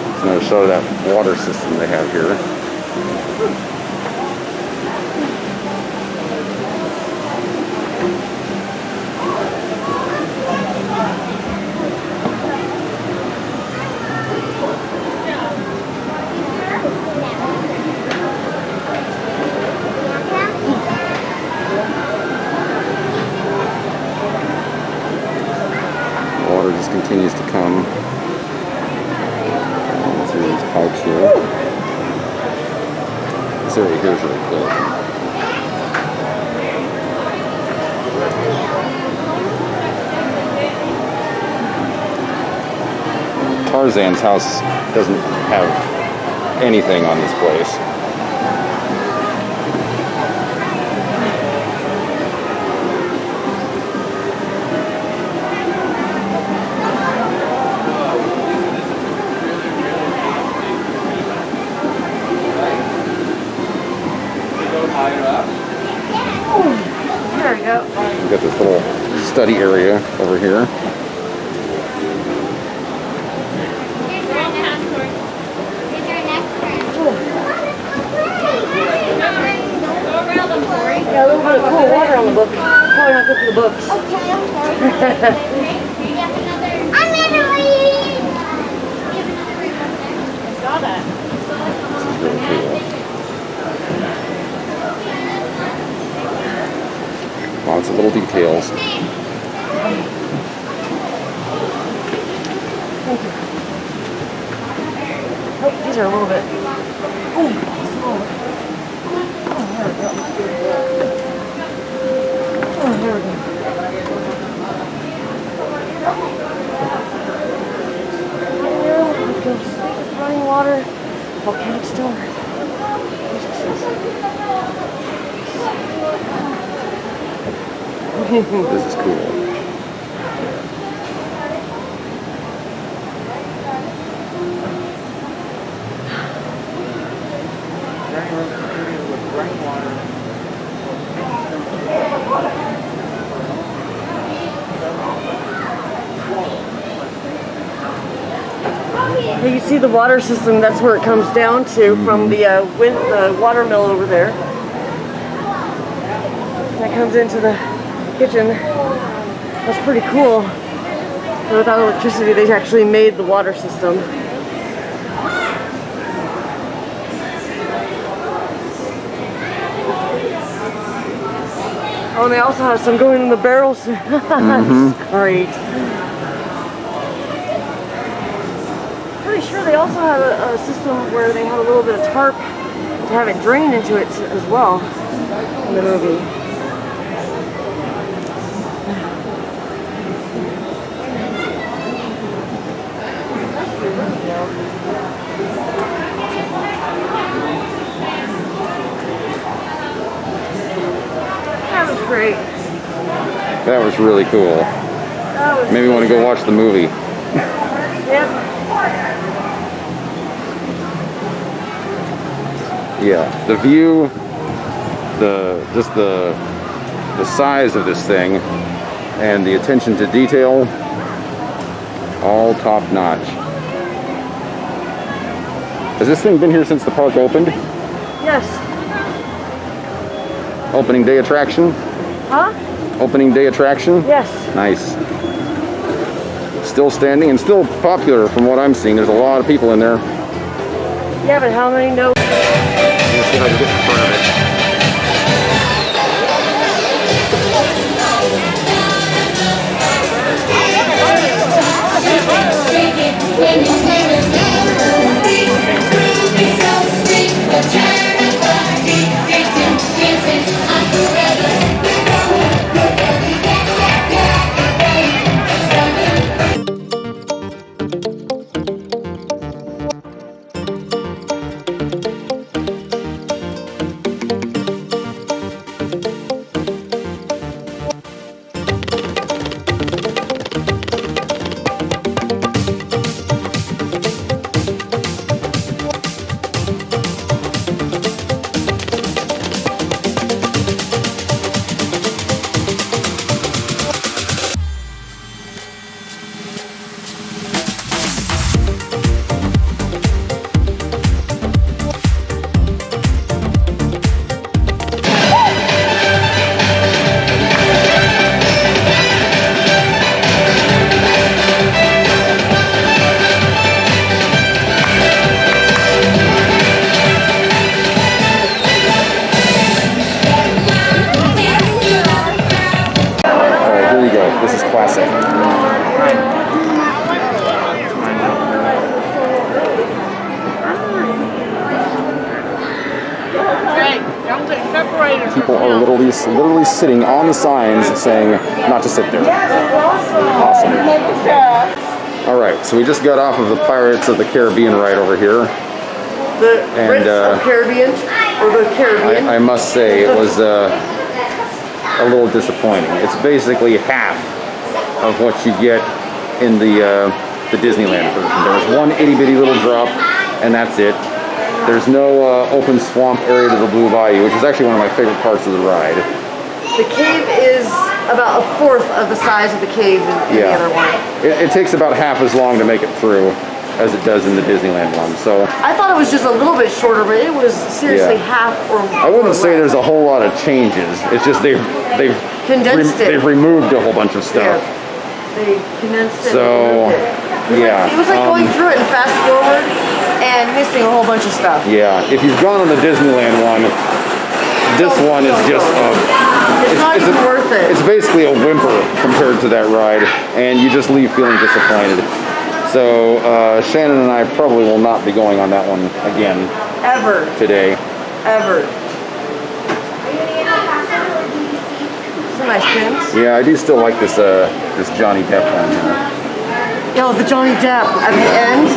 It's going to show that water system they have here. Water just continues to come through these pipes here. This area here is really cool. Tarzan's house doesn't have anything on this place. There we go. We've got this little study area over here. Yeah, a little bit of cool water on the book. Probably not good for the books. Okay. I'm gonna read. I saw that. This is really cool. Lots of little details. Thank you. Oh, these are a little bit. Oh, there we go. Oh, there we go. Let's go. Sweet running water. Volcanic stone. This is cool. see the water system. That's where it comes down to from the water mill over there. That comes into the kitchen. That's pretty cool. So without electricity, they actually made the water system. Oh, and they also have some going in the barrels. That's great. Pretty sure they also have a system where they have a little bit of tarp to have it drain into it as well in the movie. That was great. That was really cool. Made me want to go watch the movie. Yep. Yeah, the view, the size of this thing, and the attention to detail, all top notch. Has this thing been here since the park opened? Yes. Opening day attraction? Huh? Opening day attraction? Yes. Nice. Still standing and still popular from what I'm seeing. There's a lot of people in there. Yeah, but how many know? Let's see if I can get in front of it. Classic. People are literally sitting on the signs saying not to sit there. Awesome. All right, so we just got off of the Pirates of the Caribbean ride over here. The Pirates of Caribbean, or the Caribbean. I must say it was a little disappointing. It's basically half of what you get in the Disneyland version. There was one itty bitty little drop, and that's it. There's no open swamp area to the Blue Bayou, which is actually one of my favorite parts of the ride. The cave is about a fourth of the size of the cave in the other one. It takes about half as long to make it through as it does in the Disneyland one. So I thought it was just a little bit shorter, but it was seriously half or more. I wouldn't say there's a whole lot of changes. It's just they've condensed it. They've removed a whole bunch of stuff. Yeah. They condensed it. So yeah, it was like going through it and fast forward and missing a whole bunch of stuff. Yeah, if you've gone on the Disneyland one, this one is just it's not even worth it. It's basically a whimper compared to that ride, and you just leave feeling disappointed. So Shannon and I probably will not be going on that one again. Ever. Today. Ever. Some nice pins. Yeah, I do still like this this Johnny Depp one. Yo, the Johnny Depp at the end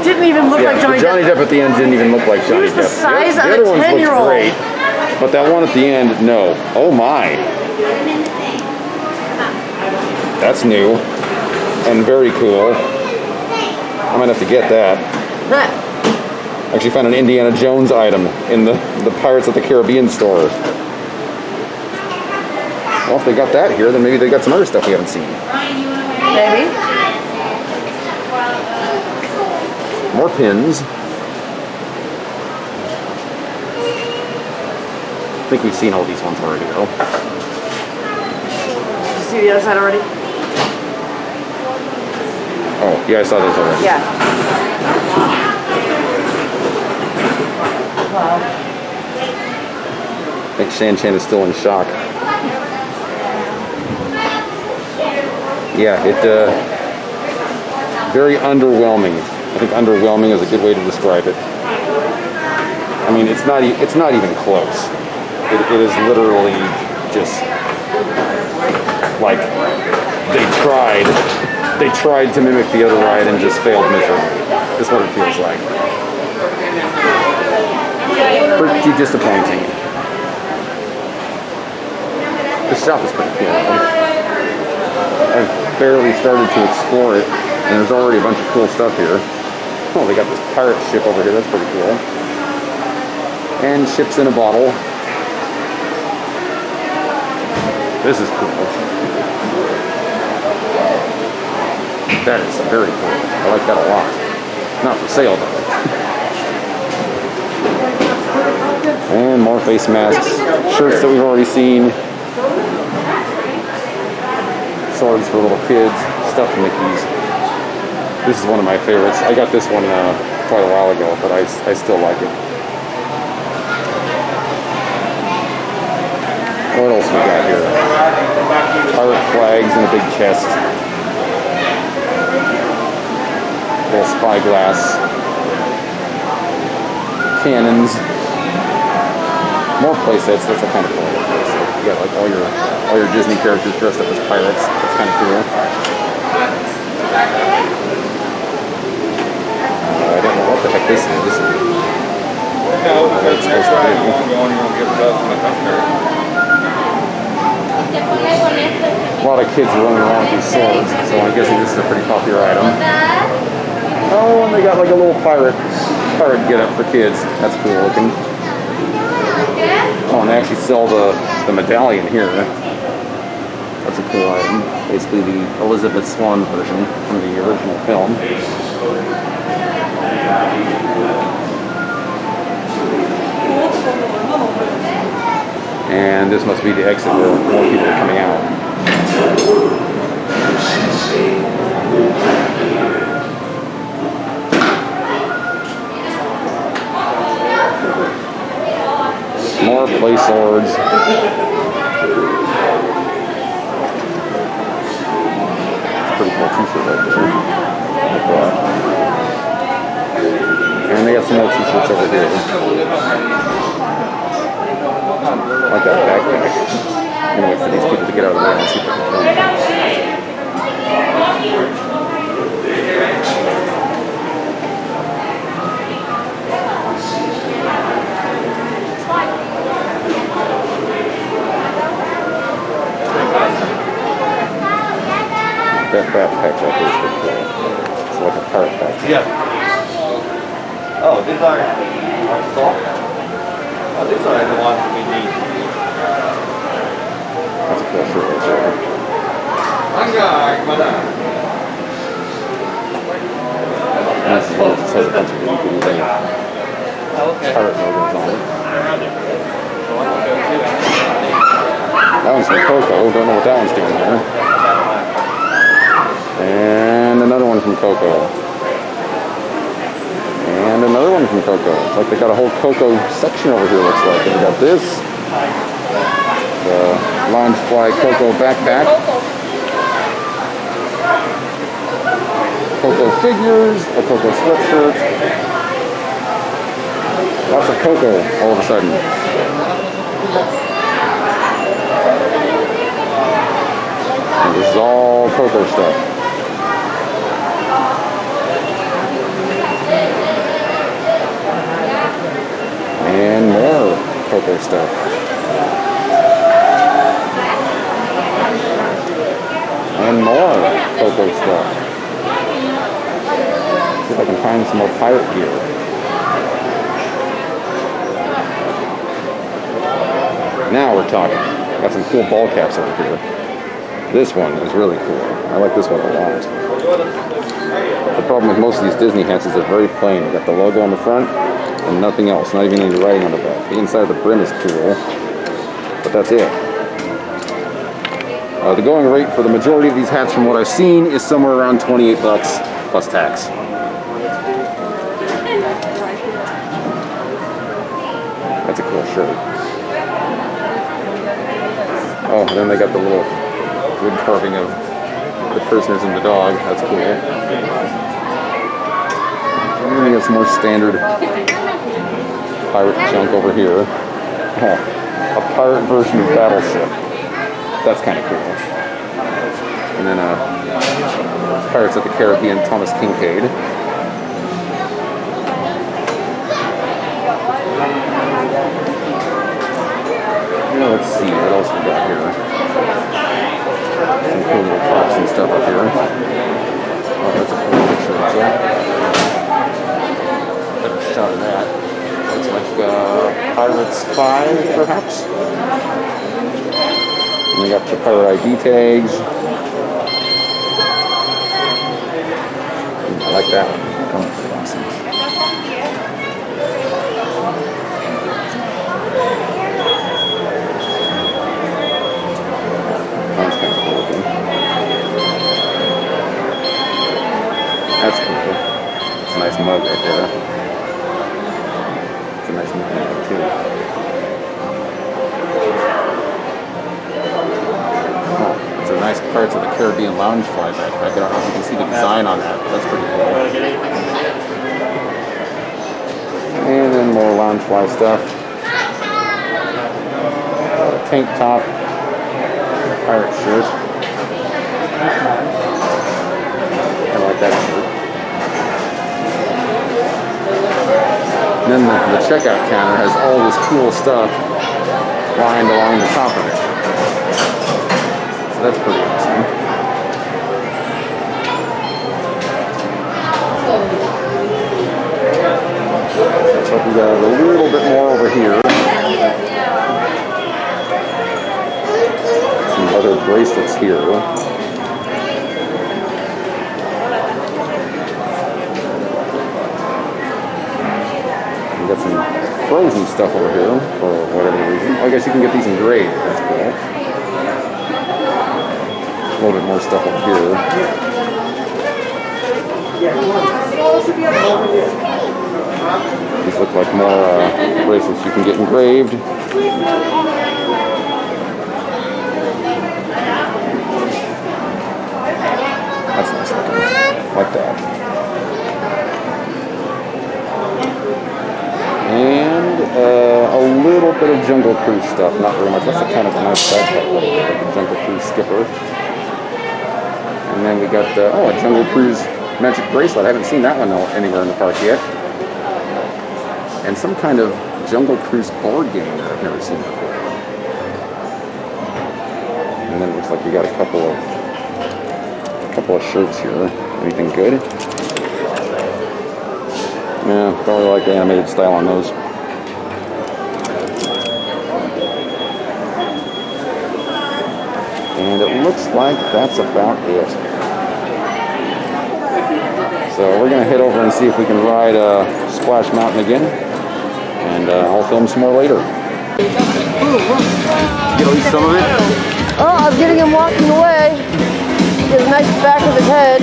didn't even look like Johnny Depp. Johnny Depp at the end didn't even look like Johnny Depp. He was the size of the other a 10-year-old. Great, but that one at the end, no. Oh my. That's new and very cool. I might have to get that. I actually found an Indiana Jones item in the Pirates of the Caribbean store. Well, if they got that here, then maybe they got some other stuff we haven't seen. Maybe. More pins. I think we've seen all these ones already, though. Did you see the other side already? Oh, yeah, I saw those already. Yeah. Wow. I think Shanchan is still in shock. Yeah, very underwhelming. I think underwhelming is a good way to describe it. I mean, it's not even close. It is literally just like they tried to mimic the other ride and just failed miserably. That's what it feels like. Pretty disappointing. The shop is pretty cool. I've barely started to explore it, and there's already a bunch of cool stuff here. Oh, they got this pirate ship over here. That's pretty cool. And ships in a bottle. This is cool. That is very cool. I like that a lot. Not for sale, though. And more face masks. Shirts that we've already seen. Swords for little kids. Stuffed Mickeys. This is one of my favorites. I got this one quite a while ago, but I still like it. What else we got here? Pirate flags in a big chest. Little spyglass. Cannons. More playsets. That's a kind of cool playset. You got like all your Disney characters dressed up as pirates. That's kind of cool. I don't know what the heck this is. What it's supposed to be. A lot of kids running around with these swords, so I'm guessing this is a pretty popular item. Oh, and they got like a little pirate get-up for kids. That's cool looking. Oh, and they actually sell the medallion here. That's a cool item. Basically the Elizabeth Swan version from the original film. And this must be the exit where more people are coming out. More play swords. Pretty cool t-shirt right there. Like that. And they got some more t-shirts over here. Like that backpack. I'm gonna wait for these people to get out of the way and see if they can film that backpack right there is pretty cool. It's like a pirate backpack. Yeah. Oh, these are soft? Oh, these are the ones we need. That's a cool shirt right there. And this is one that just has a bunch of really cool pirate logos on it. That one's from Coco. Don't know what that one's doing here. And another one from Coco. And another one from Coco. It's like they got a whole Coco section over here, looks like. And we got this. The Loungefly Coco backpack. Coco figures. A Coco sweatshirt. Lots of Coco all of a sudden. And this is all Coco stuff. And more Coco stuff. And more Coco stuff. See if I can find some more pirate gear. Now we're talking. Got some cool ball caps over here. This one is really cool. I like this one a lot. The problem with most of these Disney hats is they're very plain. They've got the logo on the front and nothing else, not even any writing on the back. The inside of the brim is cool, but that's it. The going rate for the majority of these hats from what I've seen is somewhere around 28 bucks plus tax. That's a cool shirt. Oh, and then they got the little wood carving of the prisoners and the dog. That's cool. And we got some more standard pirate junk over here. Oh, a pirate version of Battleship. That's kind of cool. And then Pirates of the Caribbean, Thomas Kincaid. Let's see, what else we got here? Some cool little props and stuff up here. Oh, that's a cool picture of that. Better shot of that. Looks like Pirates 5, perhaps? And we got the pirate ID tags. I like that one. That one's pretty awesome. That's kind of cool looking. That's cool. It's a nice mug right there. It's a nice mug too. It's a nice Pirates of the Caribbean lounge fly backpack. I don't know if you can see the design on that, but that's pretty cool. And then more lounge fly stuff. Tank top, pirate shirt. I like that shirt. And then the checkout counter has all this cool stuff lined along the top of it. So that's pretty awesome. So we got a little bit more over here. Some other bracelets here. We got some frozen stuff over here for whatever reason. I guess you can get these engraved. That's cool. A little bit more stuff over here. These look like more bracelets you can get engraved. That's nice looking. Like that. And a little bit of Jungle Cruise stuff. Not very much. That's a kind of a nice backpack, like the Jungle Cruise skipper. And then we got a Jungle Cruise magic bracelet. I haven't seen that one anywhere in the park yet. And some kind of Jungle Cruise board game that I've never seen before. And then it looks like we got a couple of shirts here. Anything good? Yeah, don't really like the animated style on those. And it looks like that's about it. So we're going to head over and see if we can ride Splash Mountain again. And I'll film some more later. Get at least some of it? Oh, I'm getting him walking away. Get a nice back of his head.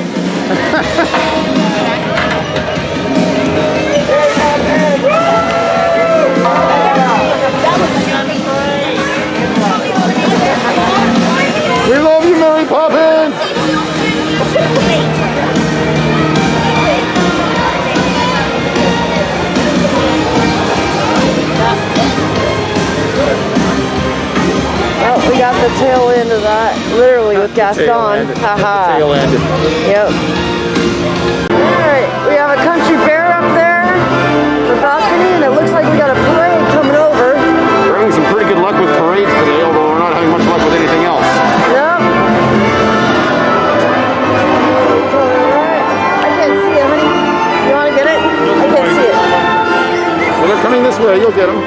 We love you, Mary Poppins! Oh, we got the tail end of that, literally with Gaston. Haha. Tail end. Yep. Alright, we have a country bear up there, the balcony, and it looks like we got a parade coming over. We're having some pretty good luck with parades today, although we're not having much luck with anything else. Yep. Alright. I can't see it, honey. You want to get it? I can't see it. Well, they're coming this way. You'll get them.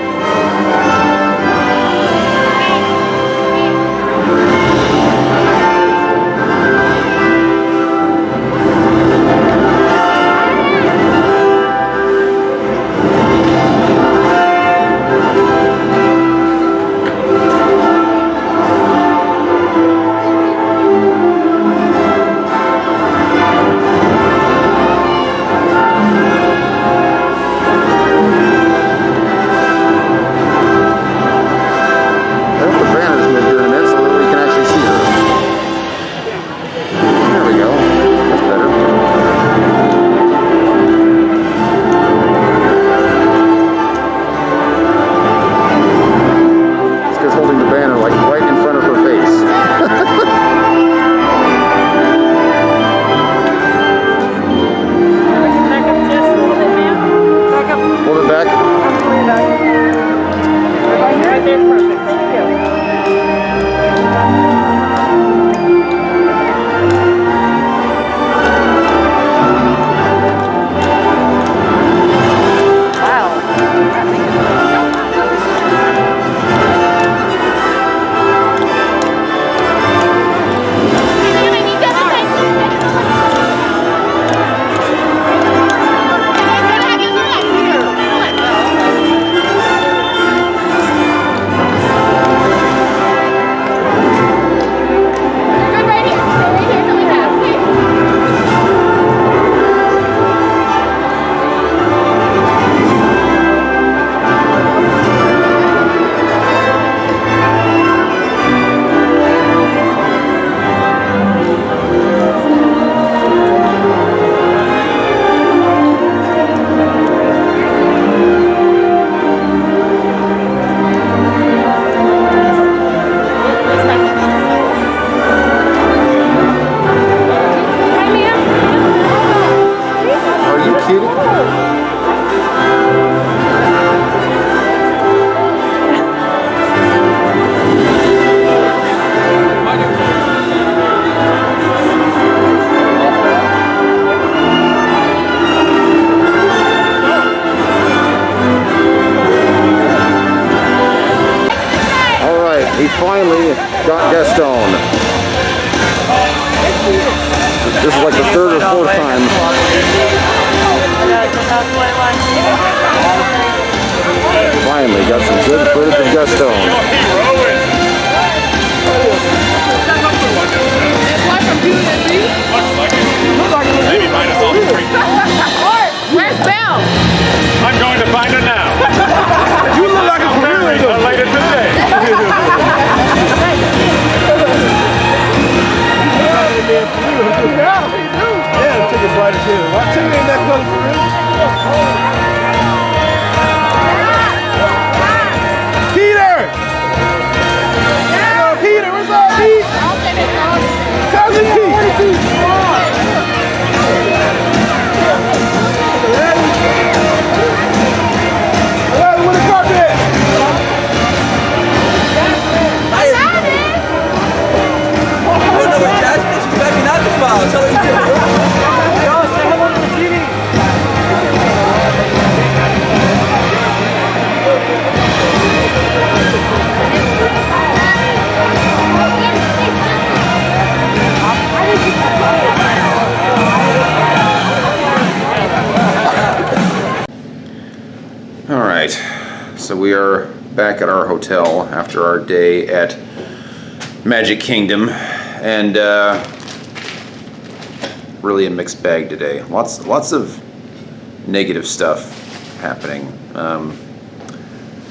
finally got Gaston. This is like the third or fourth time. Finally got some good footage of Gaston. Where's Belle? I'm going to find her now. You look like a married her later today. Yeah, take a bright as hell. Why Timmy ain't that close for real? Peter! Yeah, Peter, what's up, Pete? Cousin Pete! All right, so we are back at our hotel after our day at Magic Kingdom, and really a mixed bag today. Lots of negative stuff happening.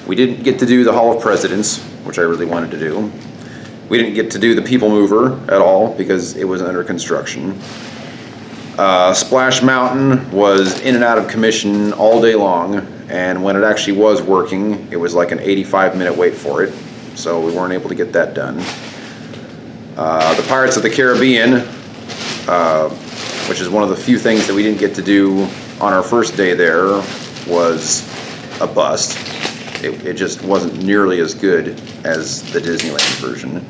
We didn't get to do the Hall of Presidents, which I really wanted to do. We didn't get to do the People Mover at all because it was under construction. Splash Mountain was in and out of commission all day long, and when it actually was working, it was like an 85-minute wait for it, so we weren't able to get that done. The Pirates of the Caribbean, which is one of the few things that we didn't get to do on our first day there, was a bust. It just wasn't nearly as good as the Disneyland version.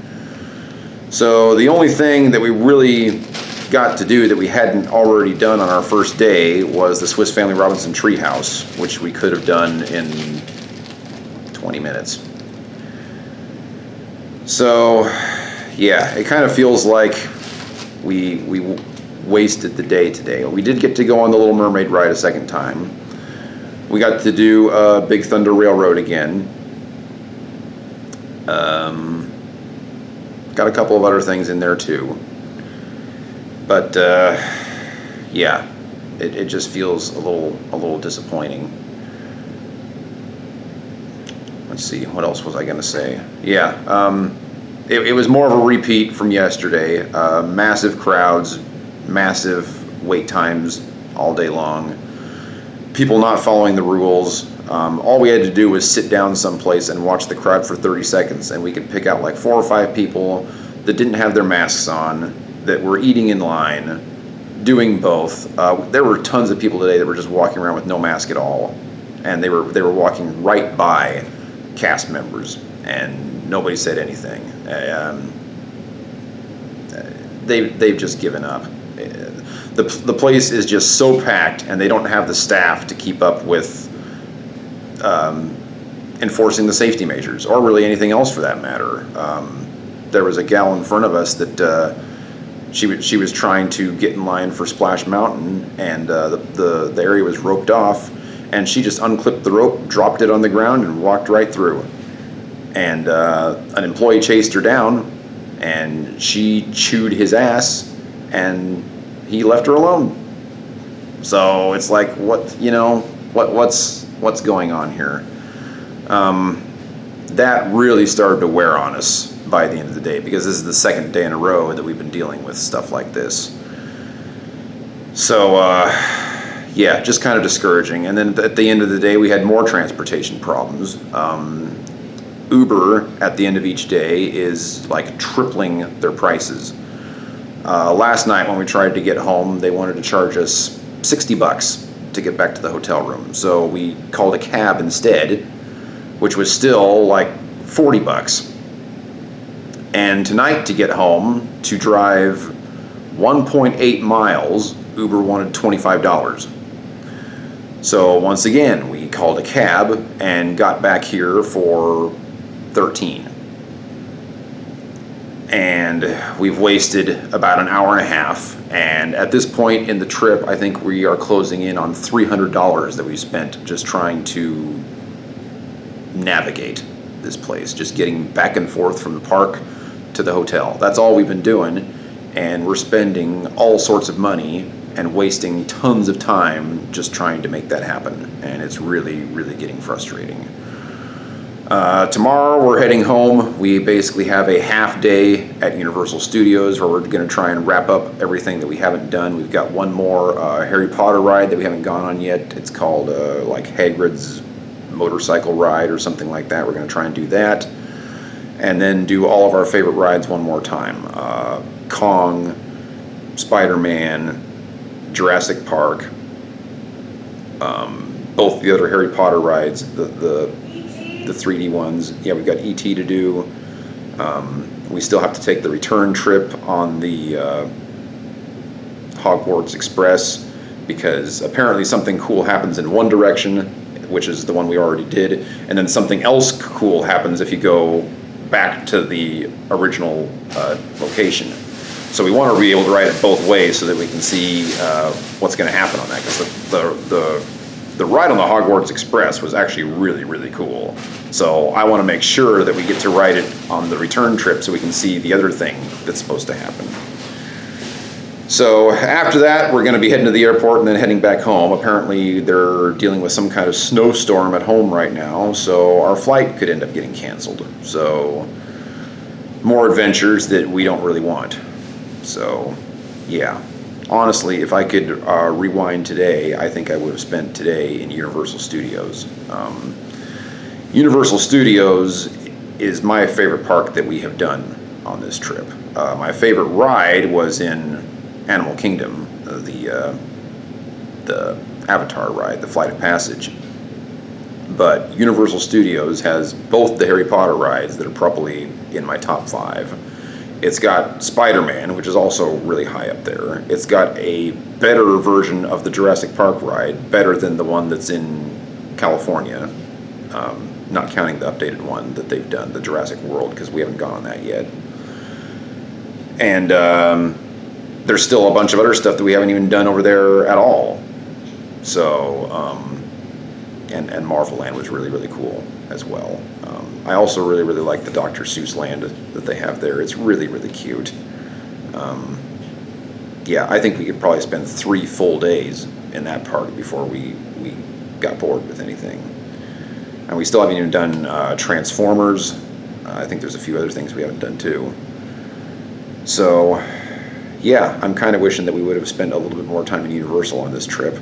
So the only thing that we really got to do that we hadn't already done on our first day was the Swiss Family Robinson Treehouse, which we could have done in 20 minutes. So, yeah, it kind of feels like we wasted the day today. We did get to go on the Little Mermaid ride a second time. We got to do Big Thunder Railroad again. Got a couple of other things in there too. But yeah, it just feels a little disappointing. Let's see, what else was I gonna say? Yeah, it was more of a repeat from yesterday. Massive crowds, massive wait times all day long. People not following the rules. All we had to do was sit down someplace and watch the crowd for 30 seconds, and we could pick out like 4 or 5 people that didn't have their masks on, that were eating in line, doing both. There were tons of people today that were just walking around with no mask at all, and they were walking right by cast members, and nobody said anything. They've just given up. The place is just so packed, and they don't have the staff to keep up with enforcing the safety measures, or really anything else for that matter. There was a gal in front of us that she was trying to get in line for Splash Mountain, and the area was roped off, and she just unclipped the rope, dropped it on the ground, and walked right through. And an employee chased her down, and she chewed his ass, and he left her alone. So it's like, what's going on here? That really started to wear on us by the end of the day, because this is the second day in a row that we've been dealing with stuff like this. So yeah, just kind of discouraging. And then at the end of the day, we had more transportation problems. Uber at the end of each day is like tripling their prices. Last night when we tried to get home, they wanted to charge us $60 to get back to the hotel room. So we called a cab instead, which was still like $40. And tonight to get home, to drive 1.8 miles, Uber wanted $25. So once again, we called a cab and got back here for $13. and we've wasted about an hour and a half. And at this point in the trip, I think we are closing in on $300 that we spent just trying to navigate this place, just getting back and forth from the park to the hotel. That's all we've been doing, and we're spending all sorts of money and wasting tons of time just trying to make that happen, and it's really, really getting frustrating. Tomorrow we're heading home. We basically have a half day at Universal Studios where we're going to try and wrap up everything that we haven't done. We've got one more Harry Potter ride that we haven't gone on yet. It's called like Hagrid's motorcycle ride or something like that. We're going to try and do that, and then do all of our favorite rides one more time. Kong, Spider-Man, Jurassic Park, both the other Harry Potter rides, the 3D ones. Yeah, we've got E.T. to do. We still have to take the return trip on the Hogwarts Express, because apparently something cool happens in one direction, which is the one we already did, and then something else cool happens if you go back to the original location. So we want to be able to ride it both ways so that we can see what's going to happen on that, because the ride on the Hogwarts Express was actually really, really cool. So I want to make sure that we get to ride it on the return trip so we can see the other thing that's supposed to happen. So after that, we're going to be heading to the airport and then heading back home. Apparently they're dealing with some kind of snowstorm at home right now, so our flight could end up getting canceled. So more adventures that we don't really want. So yeah, honestly, if I could rewind today, I think I would have spent today in Universal Studios. Universal Studios is my favorite park that we have done on this trip. My favorite ride was in Animal Kingdom, the Avatar ride, the Flight of Passage. But Universal Studios has both the Harry Potter rides that are probably in my top 5. It's got Spider-Man, which is also really high up there. It's got a better version of the Jurassic Park ride, better than the one that's in California, not counting the updated one that they've done, the Jurassic World, because we haven't gone on that yet. And there's still a bunch of other stuff that we haven't even done over there at all. So, and Marvel Land was really, really cool as well. I also really, really like the Dr. Seuss land that they have there. It's really, really cute. Yeah, I think we could probably spend 3 full days in that park before we got bored with anything. And we still haven't even done Transformers. I think there's a few other things we haven't done too. So, yeah, I'm kind of wishing that we would have spent a little bit more time in Universal on this trip.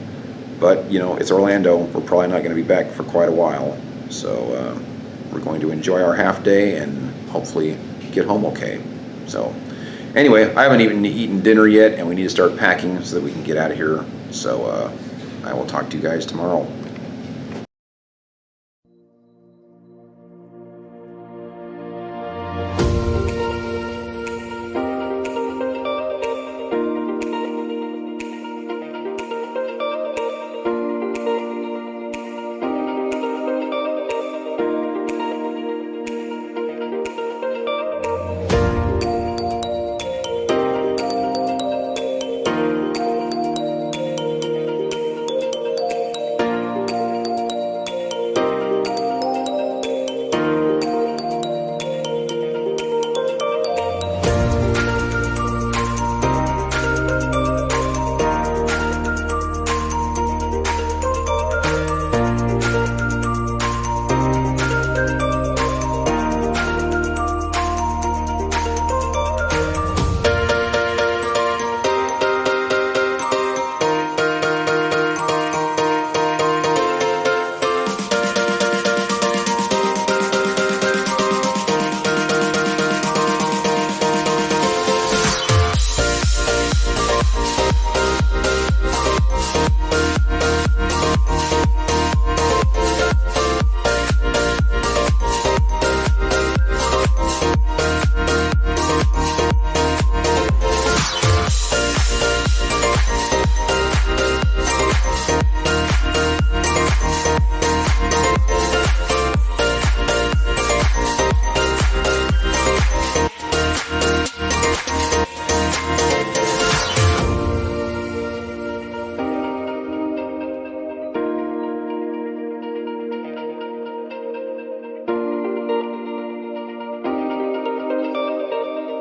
But, you know, it's Orlando. We're probably not going to be back for quite a while. So, we're going to enjoy our half day and hopefully get home okay. So, anyway, I haven't even eaten dinner yet, and we need to start packing so that we can get out of here. So, I will talk to you guys tomorrow.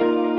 Bye.